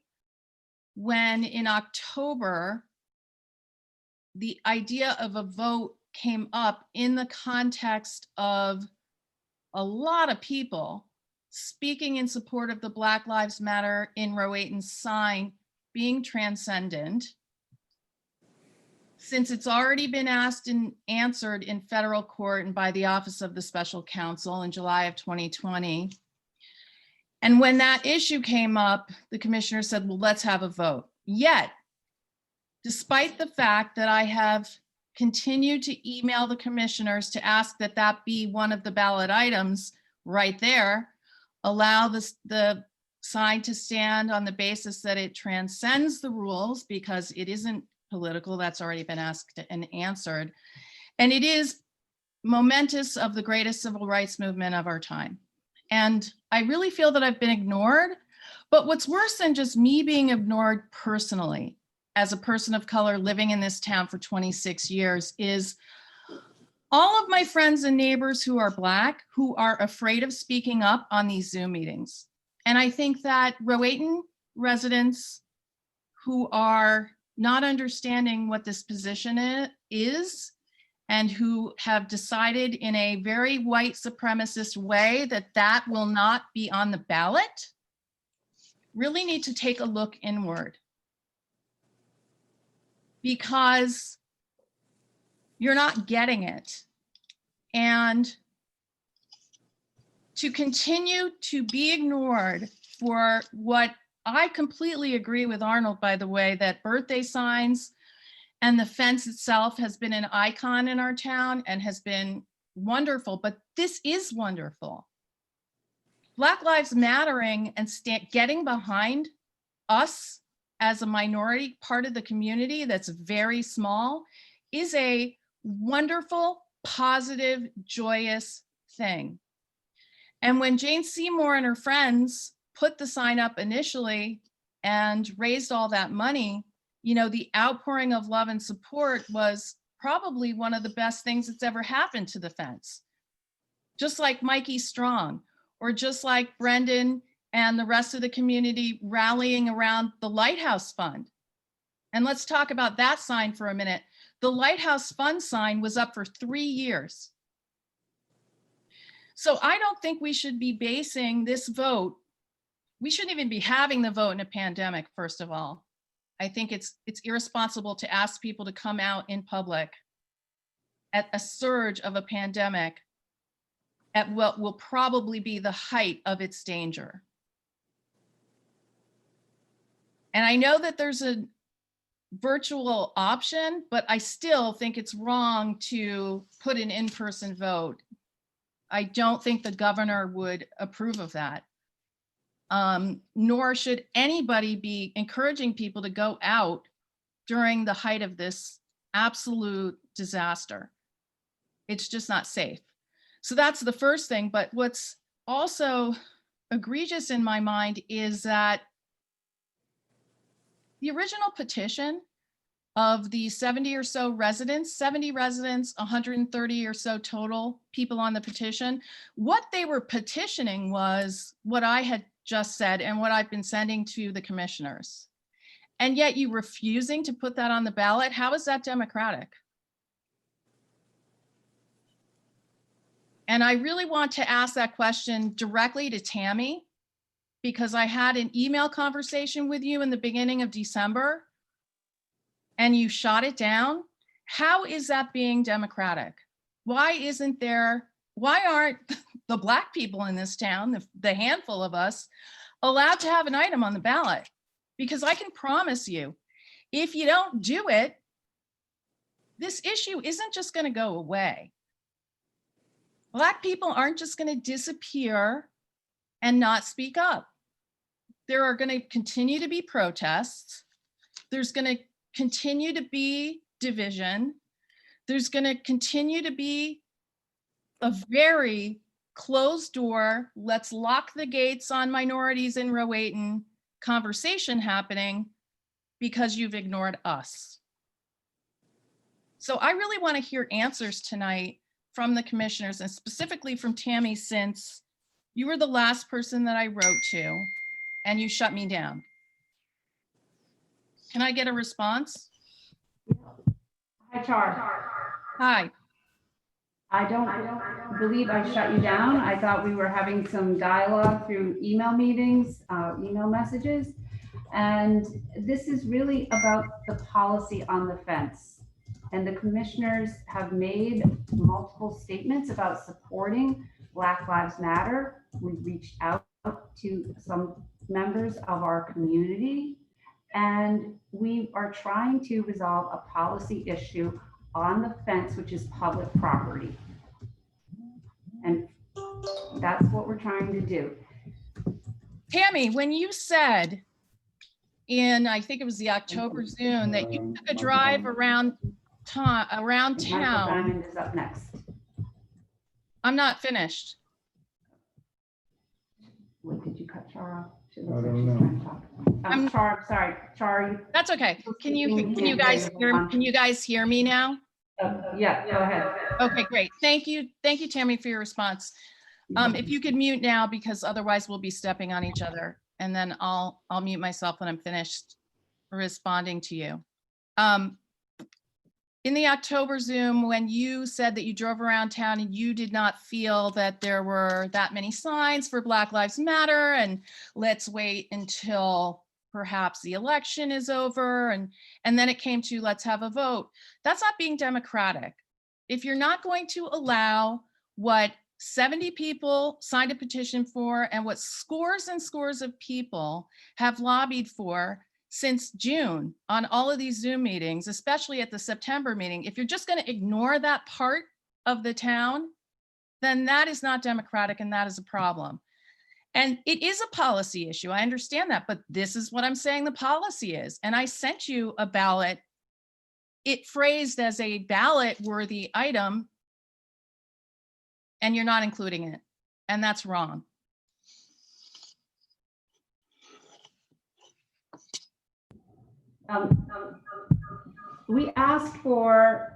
when in October, the idea of a vote came up in the context of a lot of people speaking in support of the Black Lives Matter in Rowayton sign being transcendent, since it's already been asked and answered in federal court and by the Office of the Special Counsel in July of 2020. And when that issue came up, the commissioner said, well, let's have a vote. Yet, despite the fact that I have continued to email the commissioners to ask that that be one of the ballot items right there, allow the sign to stand on the basis that it transcends the rules because it isn't political, that's already been asked and answered. And it is momentous of the greatest civil rights movement of our time. And I really feel that I've been ignored, but what's worse than just me being ignored personally, as a person of color living in this town for 26 years, is all of my friends and neighbors who are Black, who are afraid of speaking up on these Zoom meetings. And I think that Rowayton residents who are not understanding what this position is, and who have decided in a very white supremacist way that that will not be on the ballot, really need to take a look inward. Because you're not getting it. And to continue to be ignored for what I completely agree with Arnold, by the way, that birthday signs and the fence itself has been an icon in our town and has been wonderful, but this is wonderful. Black Lives Mattering and getting behind us as a minority part of the community that's very small is a wonderful, positive, joyous thing. And when Jane Seymour and her friends put the sign up initially and raised all that money, you know, the outpouring of love and support was probably one of the best things that's ever happened to the fence. Just like Mikey Strong, or just like Brendan and the rest of the community rallying around the Lighthouse Fund. And let's talk about that sign for a minute. The Lighthouse Fund sign was up for 3 years. So I don't think we should be basing this vote. We shouldn't even be having the vote in a pandemic, first of all. I think it's irresponsible to ask people to come out in public at a surge of a pandemic at what will probably be the height of its danger. And I know that there's a virtual option, but I still think it's wrong to put an in-person vote. I don't think the governor would approve of that. Nor should anybody be encouraging people to go out during the height of this absolute disaster. It's just not safe. So that's the first thing. But what's also egregious in my mind is that the original petition of the 70 or so residents, 70 residents, 130 or so total people on the petition, what they were petitioning was what I had just said and what I've been sending to the commissioners. And yet you refusing to put that on the ballot, how is that democratic? And I really want to ask that question directly to Tammy, because I had an email conversation with you in the beginning of December and you shot it down. How is that being democratic? Why aren't the Black people in this town, the handful of us, allowed to have an item on the ballot? Because I can promise you, if you don't do it, this issue isn't just going to go away. Black people aren't just going to disappear and not speak up. There are going to continue to be protests. There's going to continue to be division. There's going to continue to be a very closed door, let's lock the gates on minorities in Rowayton conversation happening because you've ignored us. So I really want to hear answers tonight from the commissioners, and specifically from Tammy, since you were the last person that I wrote to and you shut me down. Can I get a response? Hi, Char. Hi. I don't believe I shut you down. I thought we were having some dialogue through email meetings, email messages. And this is really about the policy on the fence. And the commissioners have made multiple statements about supporting Black Lives Matter. We've reached out to some members of our community, and we are trying to resolve a policy issue on the fence, which is public property. And that's what we're trying to do. Tammy, when you said in, I think it was the October Zoom, that you took a drive around Michael town. Diamond is up next. I'm not finished. What, did you cut Char off? She I looks like don't she's know. trying to talk. Char, sorry, Char. That's okay. Can you guys hear me now? Yeah, go ahead. Okay, great. Thank you. Thank you, Tammy, for your response. If you could mute now, because otherwise we'll be stepping on each other, and then I'll mute myself when I'm finished responding to you. In the October Zoom, when you said that you drove around town and you did not feel that there were that many signs for Black Lives Matter, and let's wait until perhaps the election is over, and then it came to let's have a vote. That's not being democratic. If you're not going to allow what 70 people signed a petition for and what scores and scores of people have lobbied for since June on all of these Zoom meetings, especially at the September meeting, if you're just going to ignore that part of the town, then that is not democratic, and that is a problem. And it is a policy issue. I understand that, but this is what I'm saying the policy is. And I sent you a ballot, it phrased as a ballot worthy item, and you're not including it. And that's wrong. Um, We asked for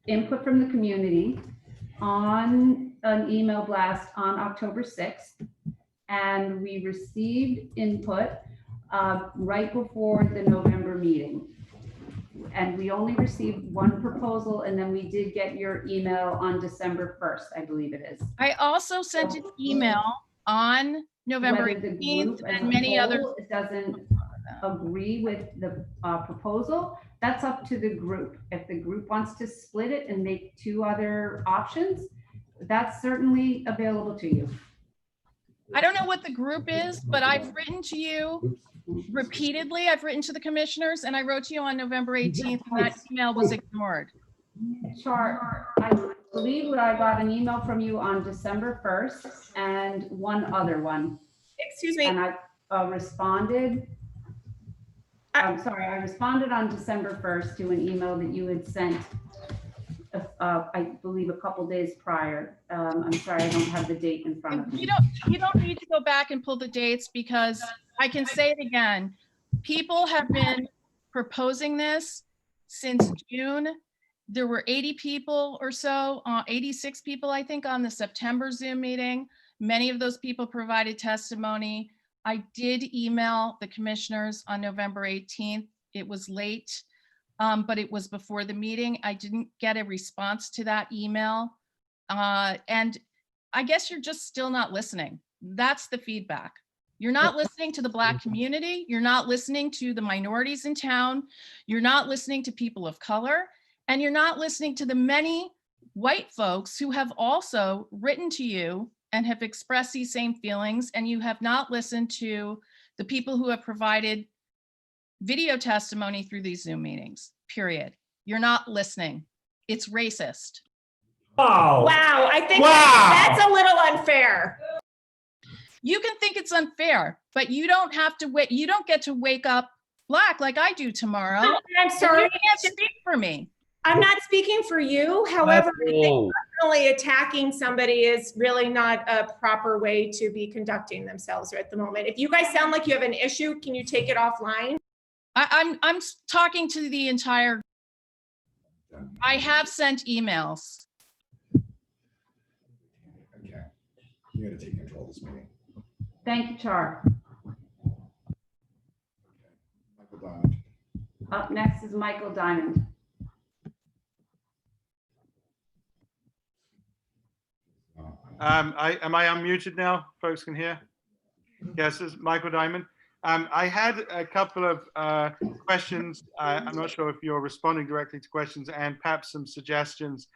input from the community on an email blast on October 6th. And we received input right before the November meeting. And we only received one proposal, and then we did get your email on December 1st, I believe it is. I also sent an email on November Whether the 18th group as and a many others. whole doesn't agree with the proposal, that's up to the group. If the group wants to split it and make two other options, that's certainly available to you. I don't know what the group is, but I've written to you repeatedly. I've written to the commissioners, and I wrote to you on November 18th, and that email was ignored. Char, I believe that I got an email from you on December 1st and one other one. Excuse me. And I responded. I'm sorry, I responded on December 1st to an email that you had sent, I believe, a couple days prior. I'm sorry, I don't have the date in front of me. You don't need to go back and pull the dates, because I can say it again. People have been proposing this since June. There were 80 people or so, 86 people, I think, on the September Zoom meeting. Many of those people provided testimony. I did email the commissioners on November 18th. It was late, but it was before the meeting. I didn't get a response to that email. And I guess you're just still not listening. That's the feedback. You're not listening to the Black community. You're not listening to the minorities in town. You're not listening to people of color. And you're not listening to the many white folks who have also written to you and have expressed these same feelings. And you have not listened to the people who have provided video testimony through these Zoom meetings, period. You're not listening. It's racist. Wow. Wow. I think that's a little unfair. You can think it's unfair, but you don't have to wait. You don't get to wake up Black like I do tomorrow. I'm sorry. You can't speak for me. I'm not speaking for you. However, I think personally attacking somebody is really not a proper way to be conducting themselves at the moment. If you guys sound like you have an issue, can you take it offline? I'm talking to the entire. I have sent emails. Okay, you got to take control of this meeting. Thank you, Char. Michael Diamond. Up next is Michael Diamond. Am I unmuted now? Folks can hear? Yes, this is Michael Diamond. I had a couple of questions. I'm not sure if you're responding directly to questions, and perhaps some suggestions,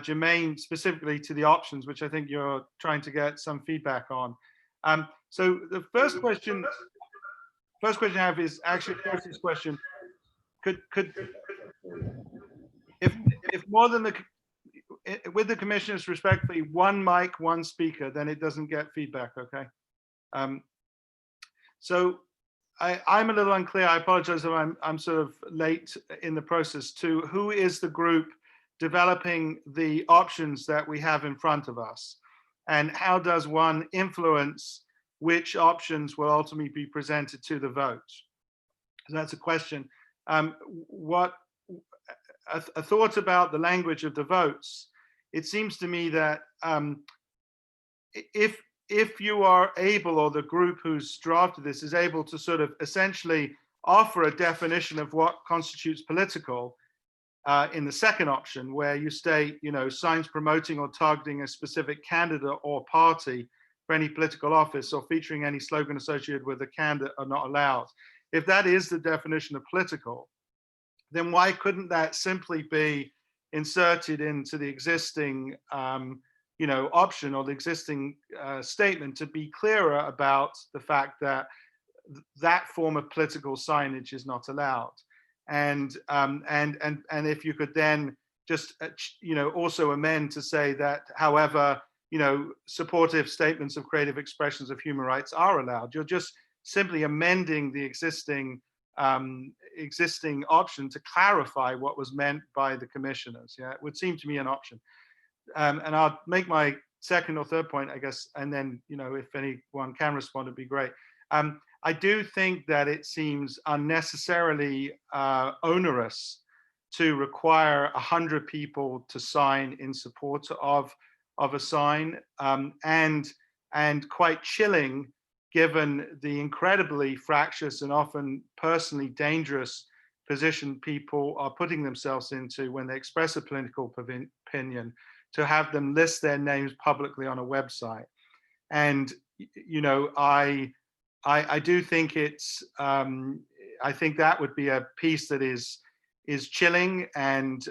germane specifically to the options, which I think you're trying to get some feedback on. So the first question I have is actually Kirsty's question. If more than with the commissioners respectfully, one mic, one speaker, then it doesn't get feedback, okay? So I'm a little unclear. I apologize if I'm sort of late in the process to who is the group developing the options that we have in front of us, and how does one influence which options will ultimately be presented to the vote? So that's a question. What a thought about the language of the votes. It seems to me that if you are able, or the group who's drafted this is able to sort of essentially offer a definition of what constitutes political in the second option, where you state, you know, signs promoting or targeting a specific candidate or party for any political office, or featuring any slogan associated with a candidate, are not allowed. If that is the definition of political, then why couldn't that simply be inserted into the existing you know, option, or the existing statement, to be clearer about the fact that that form of political signage is not allowed? And if you could then just you know, also amend to say that, however, you know, supportive statements of creative expressions of human rights are allowed. You're just simply amending the existing option to clarify what was meant by the commissioners. Yeah, it would seem to me an option. And I'll make my second or third point, I guess, and then, you know, if anyone can respond, it'd be great. I do think that it seems unnecessarily onerous to require 100 people to sign in support of a sign, and quite chilling given the incredibly fractious and often personally dangerous position people are putting themselves into when they express a political opinion, to have them list their names publicly on a website. And you know, I do think it's I think that would be a piece that is chilling and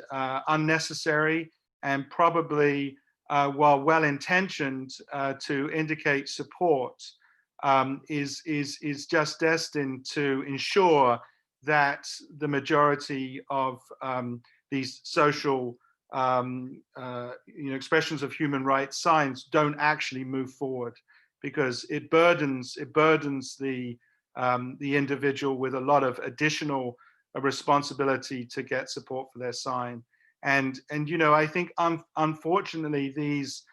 unnecessary, and probably while well intentioned to indicate support, is just destined to ensure that the majority of these social expressions of human rights signs don't actually move forward, because it burdens the individual with a lot of additional responsibility to get support for their sign. And you know, I think unfortunately these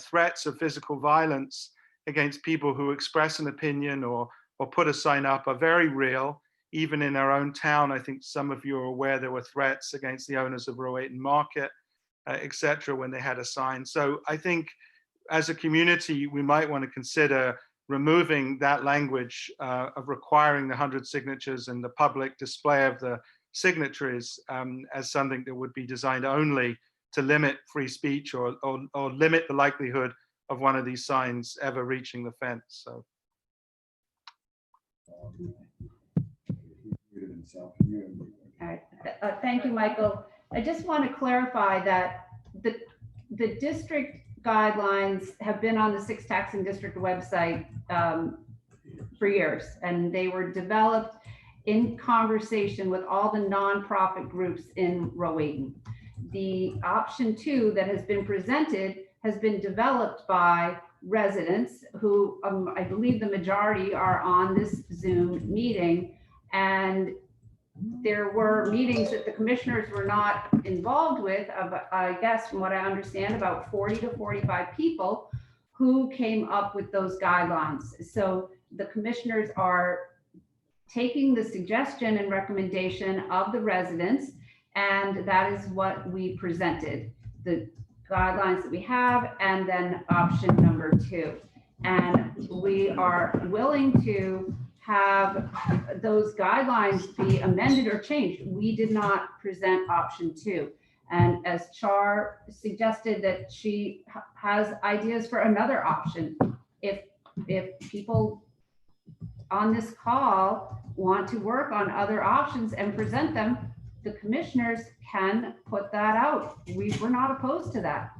threats of physical violence against people who express an opinion or put a sign up are very real. Even in our own town, I think some of you are aware there were threats against the owners of Rowayton Market, etc., when they had a sign. So I think as a community, we might want to consider removing that language of requiring the 100 signatures and the public display of the signatories as something that would be designed only to limit free speech or limit the likelihood of one of these signs ever reaching the fence. So. All right. Thank you, Michael. I just want to clarify that the district guidelines have been on the 6th Taxing District website for years, and they were developed in conversation with all the nonprofit groups in Rowayton. The option 2 that has been presented has been developed by residents who I believe the majority are on this Zoom meeting, and there were meetings that the commissioners were not involved with, I guess from what I understand, about 40 to 45 people who came up with those guidelines. So the commissioners are taking the suggestion and recommendation of the residents, and that is what we presented, the guidelines that we have, and then option number 2. And we are willing to have those guidelines be amended or changed. We did not present option 2. And as Char suggested that she has ideas for another option, if people on this call want to work on other options and present them, the commissioners can put that out. We're not opposed to that.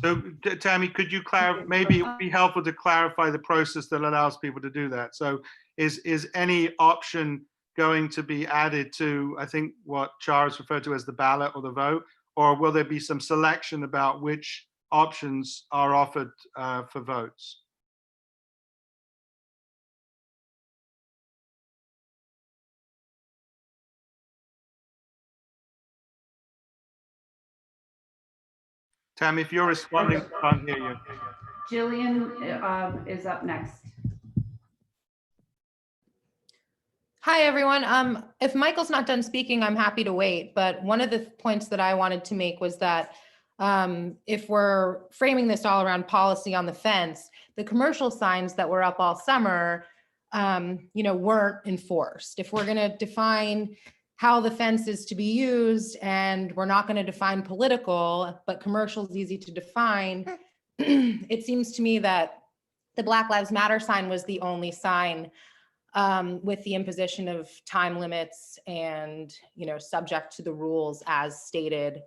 So Tammy, could you clarify, maybe it would be helpful to clarify the process that allows people to do that. So is any option going to be added to, I think what Charles referred to as the ballot or the vote, or will there be some selection about which options are offered for votes? Tammy, if you're responding, I can't hear you. Jillian is up next. Hi, everyone. If Michael's not done speaking, I'm happy to wait. But one of the points that I wanted to make was that if we're framing this all around policy on the fence, the commercial signs that were up all summer, weren't enforced. If we're going to define how the fence is to be used, and we're not going to define political, but commercial is easy to define, it seems to me that the Black Lives Matter sign was the only sign with the imposition of time limits and, subject to the rules as stated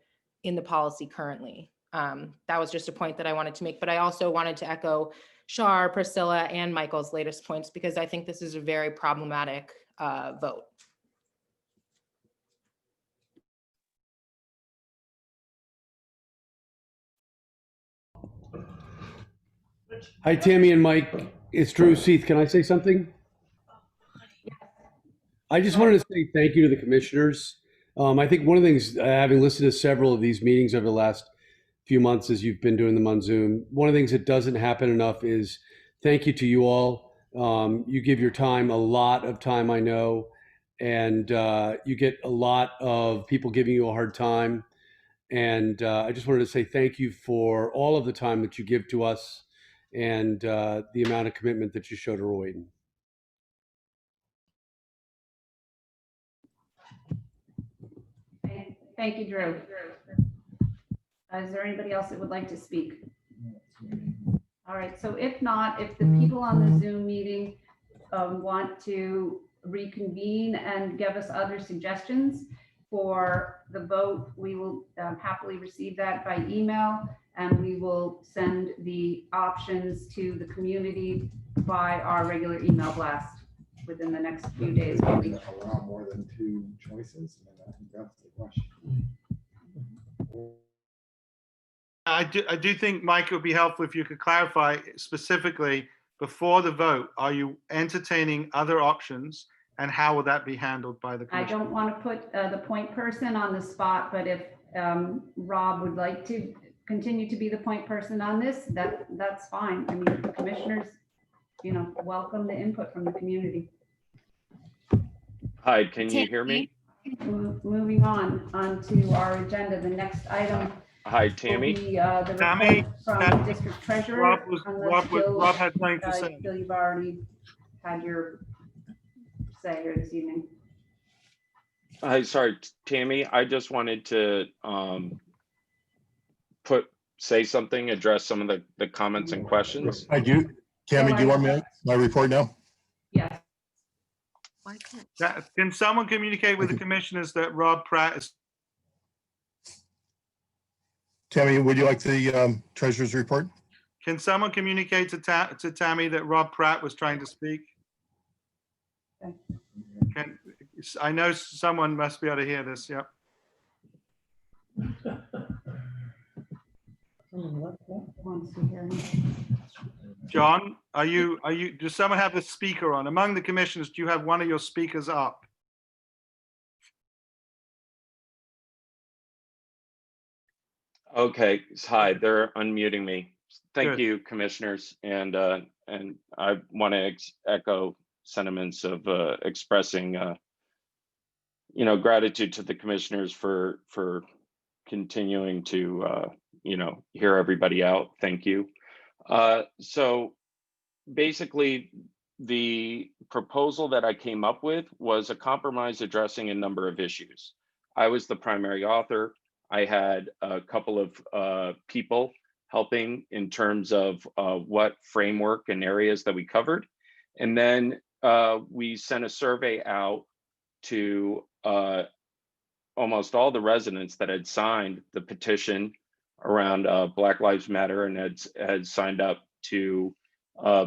in the policy currently. That was just a point that I wanted to make, but I also wanted to echo Shar, Priscilla, and Michael's latest points, because I think this is a very problematic vote. Hi, Tammy and Mike. It's Drew Seath. Can I say something? I just wanted to say thank you to the commissioners. I think one of the things, having listened to several of these meetings over the last few months as you've been doing them on Zoom, one of the things that doesn't happen enough is thank you to you all You give your time, a lot of time, I know, and you get a lot of people giving you a hard time. And I just wanted to say thank you for all of the time that you give to us and the amount of commitment that you show to Rowayton. Thank you, Drew. Is there anybody else that would like to speak? All right, so if not, if the people on the Zoom meeting want to reconvene and give us other suggestions for the vote, we will happily receive that by email, and we will send the options to the community by our regular email blast within the next few days. Allow more than two choices, and I think that's the question. I do think, Mike, it would be helpful if you could clarify specifically before the vote, are you entertaining other options, and how will that be handled by the I commission? don't want to put the point person on the spot, but if Rob would like to continue to be the point person on this, that's fine. I mean, commissioners, welcome the input from the community. Hi, can you hear me? Moving on to our agenda, the next item Hi, will Tammy. be the Tammy, report from the district treasurer. Rob had something to say. Bill, you've already had your say here this evening. Hi, sorry, Tammy. I just wanted to say something, address some of the comments and questions. I do. Tammy, do you want my report now? Yes. Can someone communicate with the commissioners that Rob Pratt is? Tammy, would you like the treasurer's report? Can someone communicate to Tammy that Rob Pratt was trying to speak? I know someone must be able to hear this. Yep. John, does someone have the speaker on? Among the commissioners, do you have one of your speakers up? Okay, hi, they're unmuting me. Thank Good. you, commissioners, and I want to echo sentiments of expressing gratitude to the commissioners for continuing to hear everybody out. Thank you. So basically, the proposal that I came up with was a compromise addressing a number of issues. I was the primary author. I had a couple of people helping in terms of what framework and areas that we covered. And then we sent a survey out to almost all the residents that had signed the petition around Black Lives Matter and had signed up to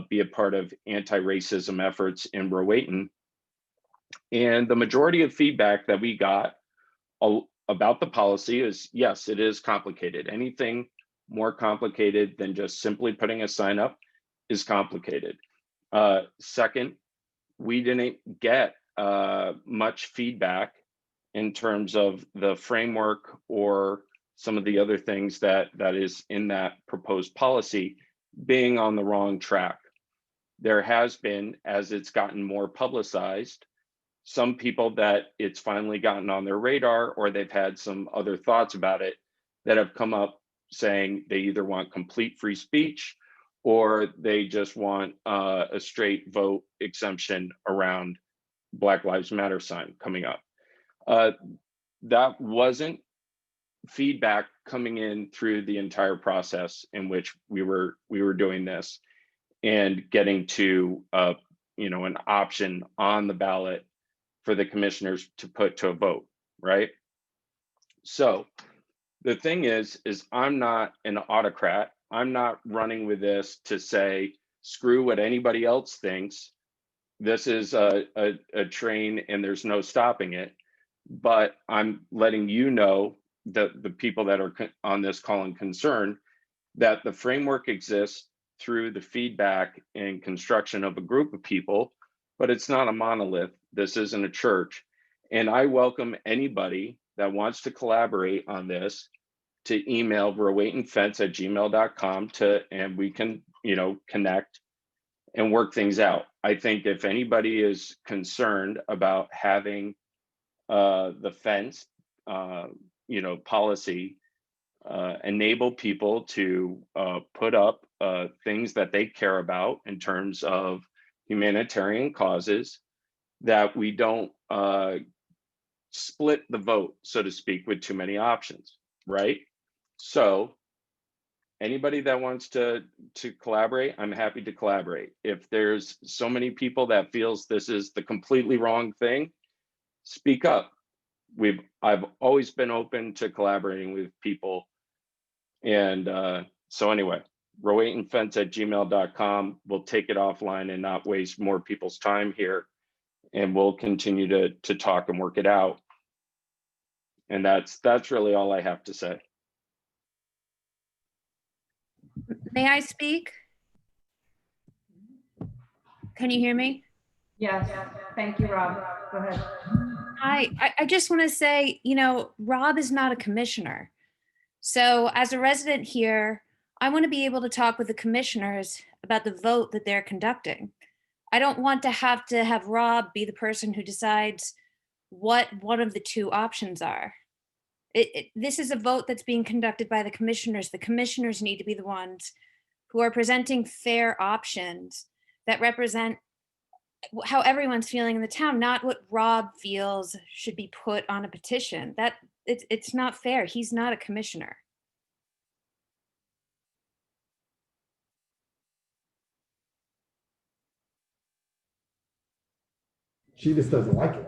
be a part of anti-racism efforts in Rowayton. And the majority of feedback that we got about the policy is, yes, it is complicated. Anything more complicated than just simply putting a sign up is complicated. Second, we didn't get much feedback in terms of the framework or some of the other things that is in that proposed policy being on the wrong track. There has been, as it's gotten more publicized, some people that it's finally gotten on their radar, or they've had some other thoughts about it, that have come up saying they either want complete free speech or they just want a straight vote exemption around Black Lives Matter sign coming up. That wasn't feedback coming in through the entire process in which we were doing this and getting to an option on the ballot for the commissioners to put to a vote, right? So the thing is I'm not an autocrat. I'm not running with this to say, screw what anybody else thinks. This is a train and there's no stopping it. But I'm letting you know, that the people that are on this call and concern, that the framework exists through the feedback and construction of a group of people, but it's not a monolith. This isn't a church. And I welcome anybody that wants to collaborate on this to email rowaytonfence@gmail.com and we can, connect and work things out. I think if anybody is concerned about having the fence, policy enable people to put up things that they care about in terms of humanitarian causes, that we don't split the vote, so to speak, with too many options, right? So anybody that wants to collaborate, I'm happy to collaborate. If there's so many people that feels this is the completely wrong thing, speak up. I've always been open to collaborating with people. And so anyway, rowaytonfence@gmail.com. We'll take it offline and not waste more people's time here. And we'll continue to talk and work it out. And that's really all I have to say. May I speak? Can you hear me? Yes, thank you, Rob. Go ahead. I just want to say, Rob is not a commissioner. So as a resident here, I want to be able to talk with the commissioners about the vote that they're conducting. I don't want to have Rob be the person who decides what one of the two options are. This is a vote that's being conducted by the commissioners. The commissioners need to be the ones who are presenting fair options that represent how everyone's feeling in the town, not what Rob feels should be put on a petition. It's not fair. He's not a commissioner. She just doesn't like it.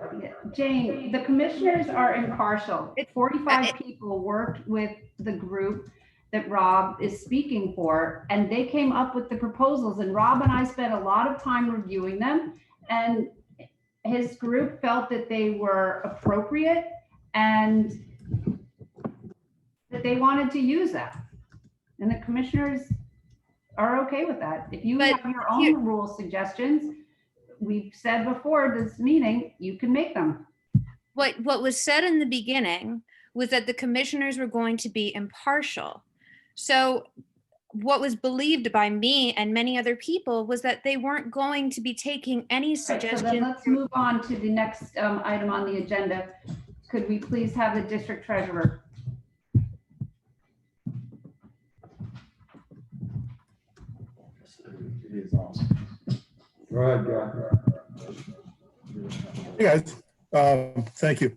Jane, the commissioners are impartial. 45 people worked with the group that Rob is speaking for, and they came up with the proposals, and Rob and I spent a lot of time reviewing them, and his group felt that they were appropriate and that they wanted to use that. And the commissioners are okay with that. If you have your own rule suggestions, we've said before this meeting, you can make them. What was said in the beginning was that the commissioners were going to be impartial. So what was believed by me and many other people was that they weren't going to be taking any suggestions. So then let's move on to the next item on the agenda. Could we please have the district treasurer? It is awesome. Right, Hey guys, thank you.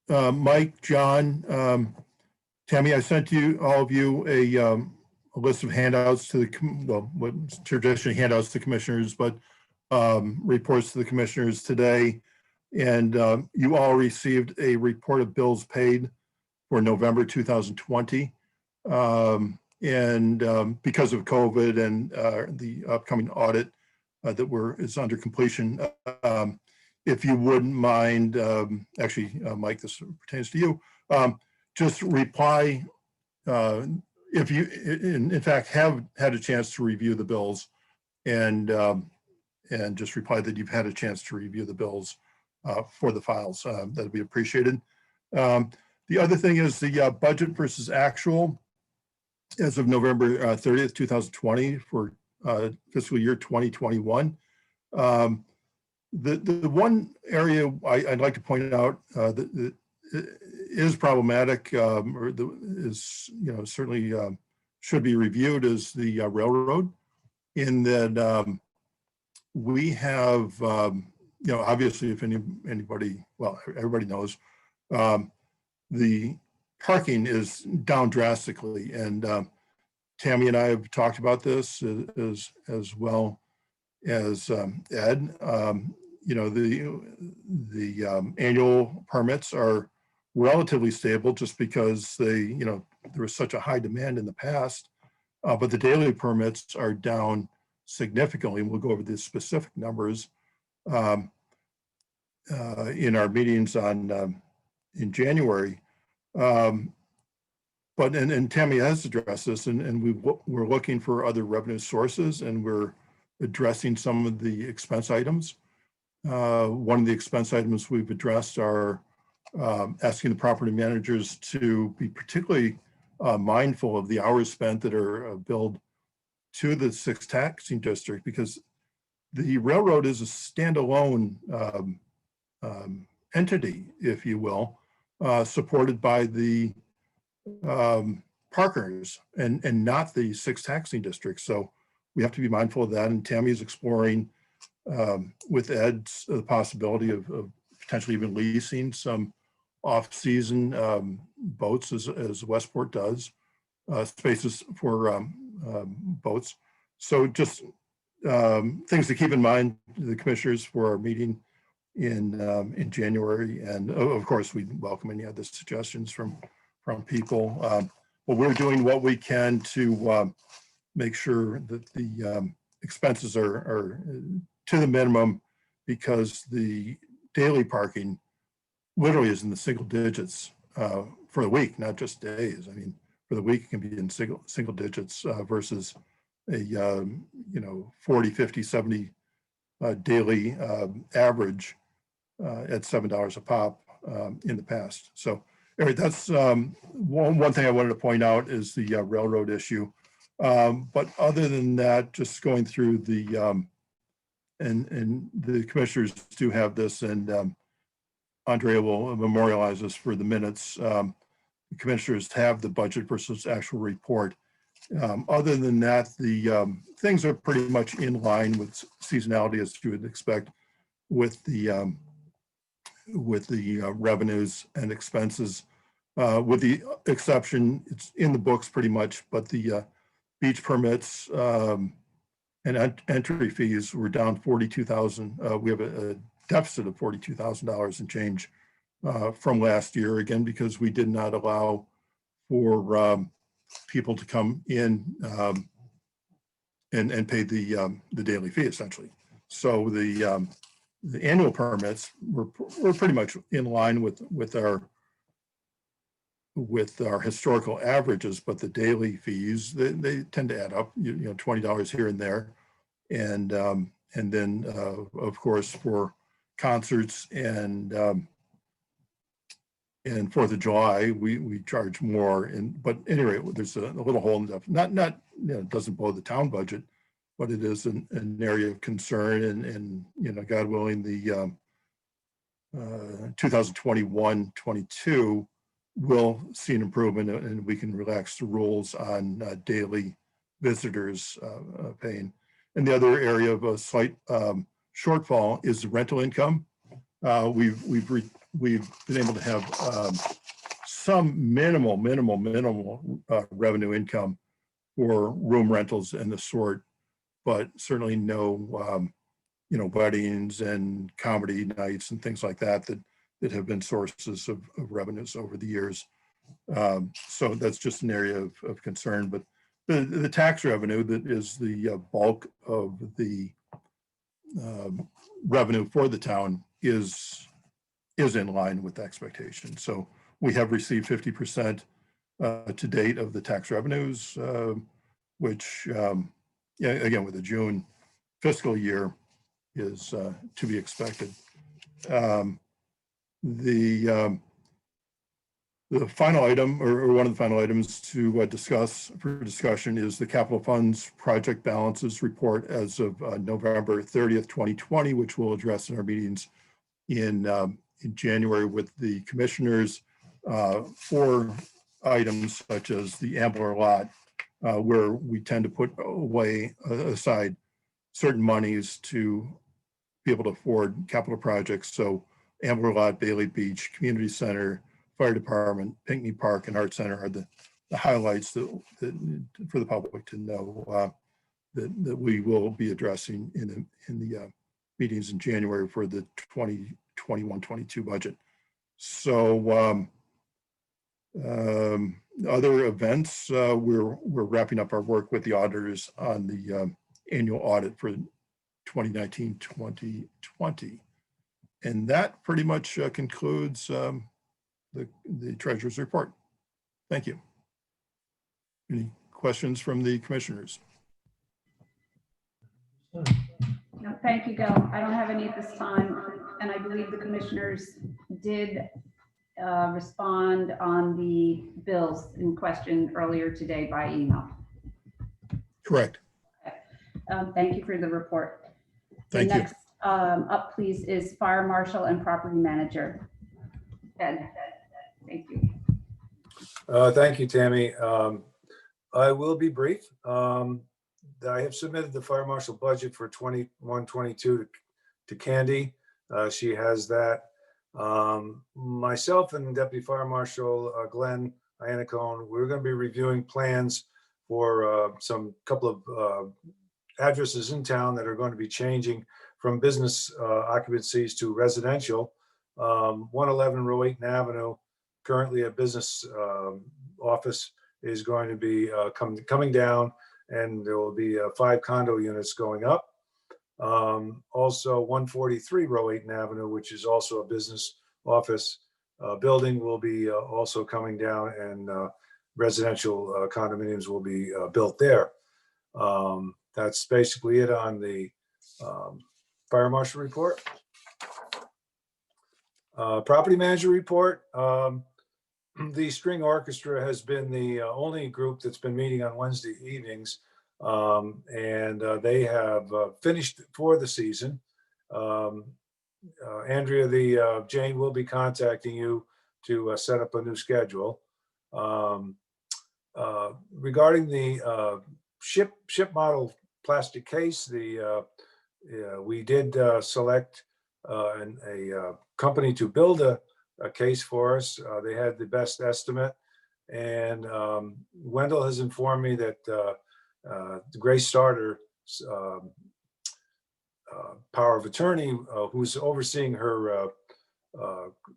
Mike, John, Tammy, I sent all of you a list of handouts to what's traditionally handouts to commissioners, but reports to the commissioners today. And you all received a report of bills paid for November 2020. And because of COVID and the upcoming audit that is under completion, if you wouldn't mind, actually, Mike, this pertains to you, just reply if you, in fact, have had a chance to review the bills, and just reply that you've had a chance to review the bills for the files. That'd be appreciated. The other thing is the budget versus actual as of November 30th, 2020 for fiscal year 2021. The one area I'd like to point out that is problematic, or is certainly should be reviewed, is the railroad. In that we have obviously, if anybody, well, everybody knows, the parking is down drastically, and Tammy and I have talked about this as well as Ed. The annual permits are relatively stable just because there was such a high demand in the past, but the daily permits are down significantly. We'll go over the specific numbers in our meetings in January. But Tammy has addressed this, and we're looking for other revenue sources, and we're addressing some of the expense items. One of the expense items we've addressed are asking the property managers to be particularly mindful of the hours spent that are billed to the 6th taxing district, because The railroad is a standalone entity, if you will, supported by the partners and not the 6 taxing districts. So we have to be mindful of that. And Tammy is exploring with Ed the possibility of potentially even leasing some off-season boats as Westport does, spaces for boats. So just things to keep in mind, the commissioners, for our meeting in January. And of course, we welcome any other suggestions from people. But we're doing what we can to make sure that the expenses are to the minimum, because the daily parking literally is in the single digits for the week, not just days. I mean, for the week it can be in single digits versus a 40, 50, 70 daily average at $7 a pop in the past. So anyway, that's one thing I wanted to point out is the railroad issue. But other than that, just going through the and the commissioners do have this, and Andrea will memorialize this for the minutes. The commissioners have the budget versus actual report. Other than that, the things are pretty much in line with seasonality, as you would expect, with the revenues and expenses, with the exception, it's in the books pretty much, but the beach permits and entry fees were down 42,000. We have a deficit of $42,000 and change from last year, again, because we did not allow for people to come in and pay the daily fee, essentially. So the annual permits were pretty much in line with our historical averages, but the daily fees, they tend to add up, $20 here and there. And then of course, for concerts and 4th of July, we charge more. But anyway, there's a little hole in that. Not it doesn't blow the town budget, but it is an area of concern. And God willing, the 2021-22 will see an improvement, and we can relax the rules on daily visitors paying. And the other area of a slight shortfall is the rental income. We've been able to have some minimal revenue income for room rentals and the sort, but certainly no weddings and comedy nights and things like that have been sources of revenues over the years. So that's just an area of concern. But the tax revenue that is the bulk of the revenue for the town is in line with expectation. So we have received 50% to date of the tax revenues, which again, with the June fiscal year, is to be expected. The final item, or one of the final items to discuss for discussion, is the capital funds project balances report as of November 30th, 2020, which we'll address in our meetings in January with the commissioners. 4 items such as the Ambler lot, where we tend to put aside certain monies to be able to afford capital projects. So Ambler lot, Bailey Beach, Community Center, Fire Department, Pinckney Park, and Art Center are the highlights that for the public to know that we will be addressing in the meetings in January for the 2021-22 budget. So other events, we're wrapping up our work with the auditors on the annual audit for 2019-2020. And that pretty much concludes the treasurer's report. Thank you. Any questions from the commissioners? No, thank you, Gil. I don't have any at this time. And I believe the commissioners did respond on the bills in question earlier today by email. Correct. Thank you for the report. The Thank you. next up, please, is Fire Marshal and Property Manager. Ed, thank you. Thank you, Tammy. I will be brief. I have submitted the fire marshal budget for 21-22 to Candy. She has that. Myself and Deputy Fire Marshal Glenn Iannacone, we're going to be reviewing plans for some couple of addresses in town that are going to be changing from business occupancies to residential. 111 Rowayton Avenue, currently a business office, is going to be coming down, and there will be 5 condo units going up. Also 143 Rowayton Avenue, which is also a business office building, will be also coming down, and residential condominiums will be built there. That's basically it on the fire marshal report. Property manager report. The string orchestra has been the only group that's been meeting on Wednesday evenings, and they have finished for the season. Andrea, Jane will be contacting you to set up a new schedule. Regarding the ship model plastic case, we did select a company to build a case for us. They had the best estimate, and Wendell has informed me that Grace Starter, power of attorney, who's overseeing her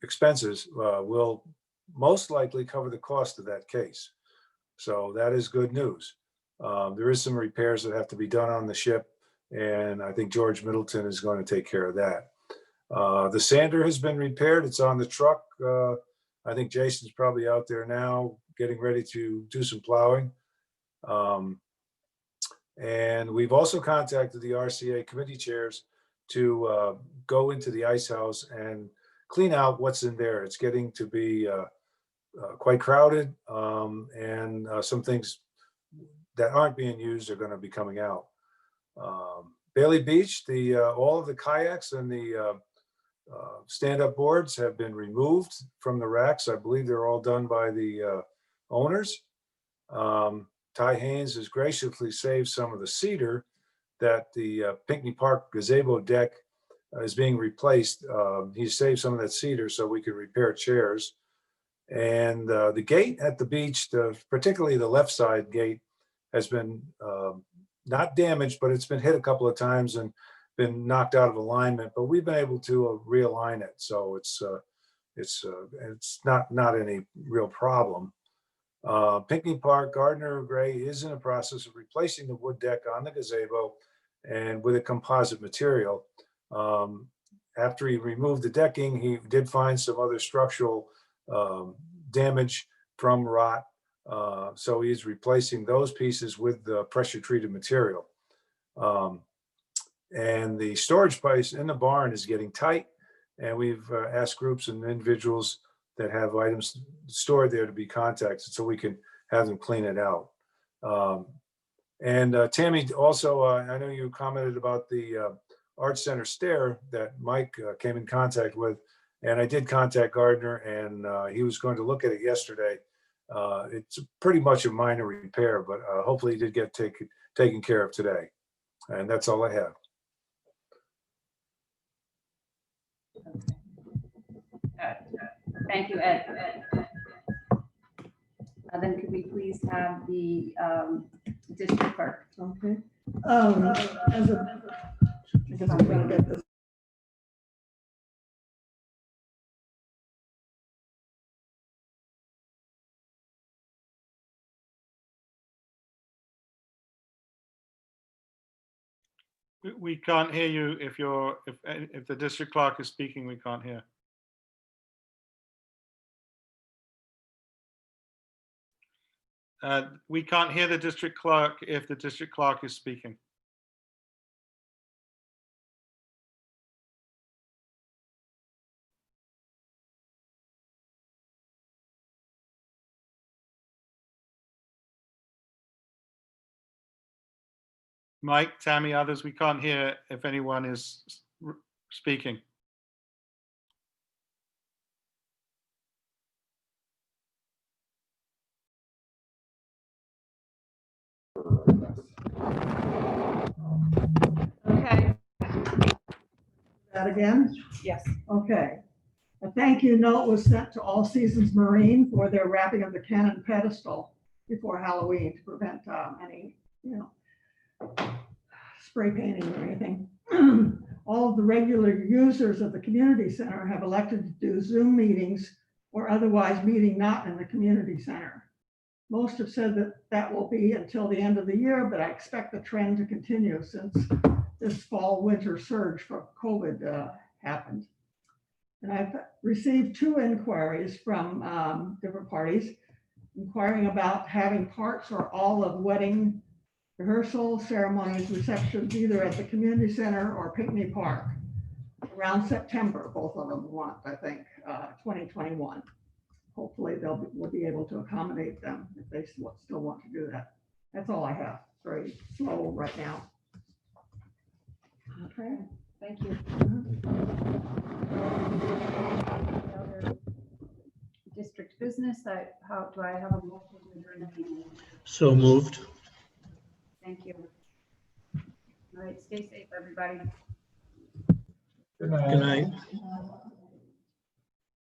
expenses, will most likely cover the cost of that case. So that is good news. There is some repairs that have to be done on the ship, and I think George Middleton is going to take care of that. The sander has been repaired. It's on the truck. I think Jason's probably out there now getting ready to do some plowing. And we've also contacted the RCA committee chairs to go into the ice house and clean out what's in there. It's getting to be quite crowded, and some things that aren't being used are going to be coming out. Bailey Beach, all of the kayaks and the stand-up boards have been removed from the racks. I believe they're all done by the owners. Ty Haynes has graciously saved some of the cedar that the Pinckney Park gazebo deck is being replaced. He saved some of that cedar so we could repair chairs. And the gate at the beach, particularly the left side gate, has been not damaged, but it's been hit a couple of times and been knocked out of alignment. But we've been able to realign it, so it's not any real problem. Pinckney Park, Gardner Gray is in the process of replacing the wood deck on the gazebo and with a composite material. After he removed the decking, he did find some other structural damage from rot. So he's replacing those pieces with the pressure treated material. And the storage space in the barn is getting tight. And we've asked groups and individuals that have items stored there to be contacted so we can have them clean it out. And Tammy, also, I know you commented about the Art Center stair that Mike came in contact with, and I did contact Gardner, and he was going to look at it yesterday. It's pretty much a minor repair, but hopefully it did get taken care of today. And that's all I have. Thank you, Ed. Then could we please have the district clerk? Okay. We can't hear you if the district clerk is speaking, we can't hear. We can't hear the district clerk if the district clerk is speaking. Mike, Tammy, others, we can't hear if anyone is speaking. Okay. That again? Yes. Okay. A thank you note was sent to All Seasons Marine for their wrapping of the cannon pedestal before Halloween to prevent any, spray painting or anything. All of the regular users of the community center have elected to do Zoom meetings or otherwise meeting not in the community center. Most have said that that will be until the end of the year, but I expect the trend to continue since this fall winter surge for COVID happened. And I've received 2 inquiries from different parties inquiring about having parts or all of wedding rehearsal, ceremonies, receptions, either at the community center or Pinckney Park around September. Both of them want, I think, 2021. Hopefully we'll be able to accommodate them if they still want to do that. That's all I have. Very slow right now. Okay. Thank you. District business, how do I have a motion to adjourn the meeting? So moved. Thank you. All right, stay safe, everybody. Good night. Good night.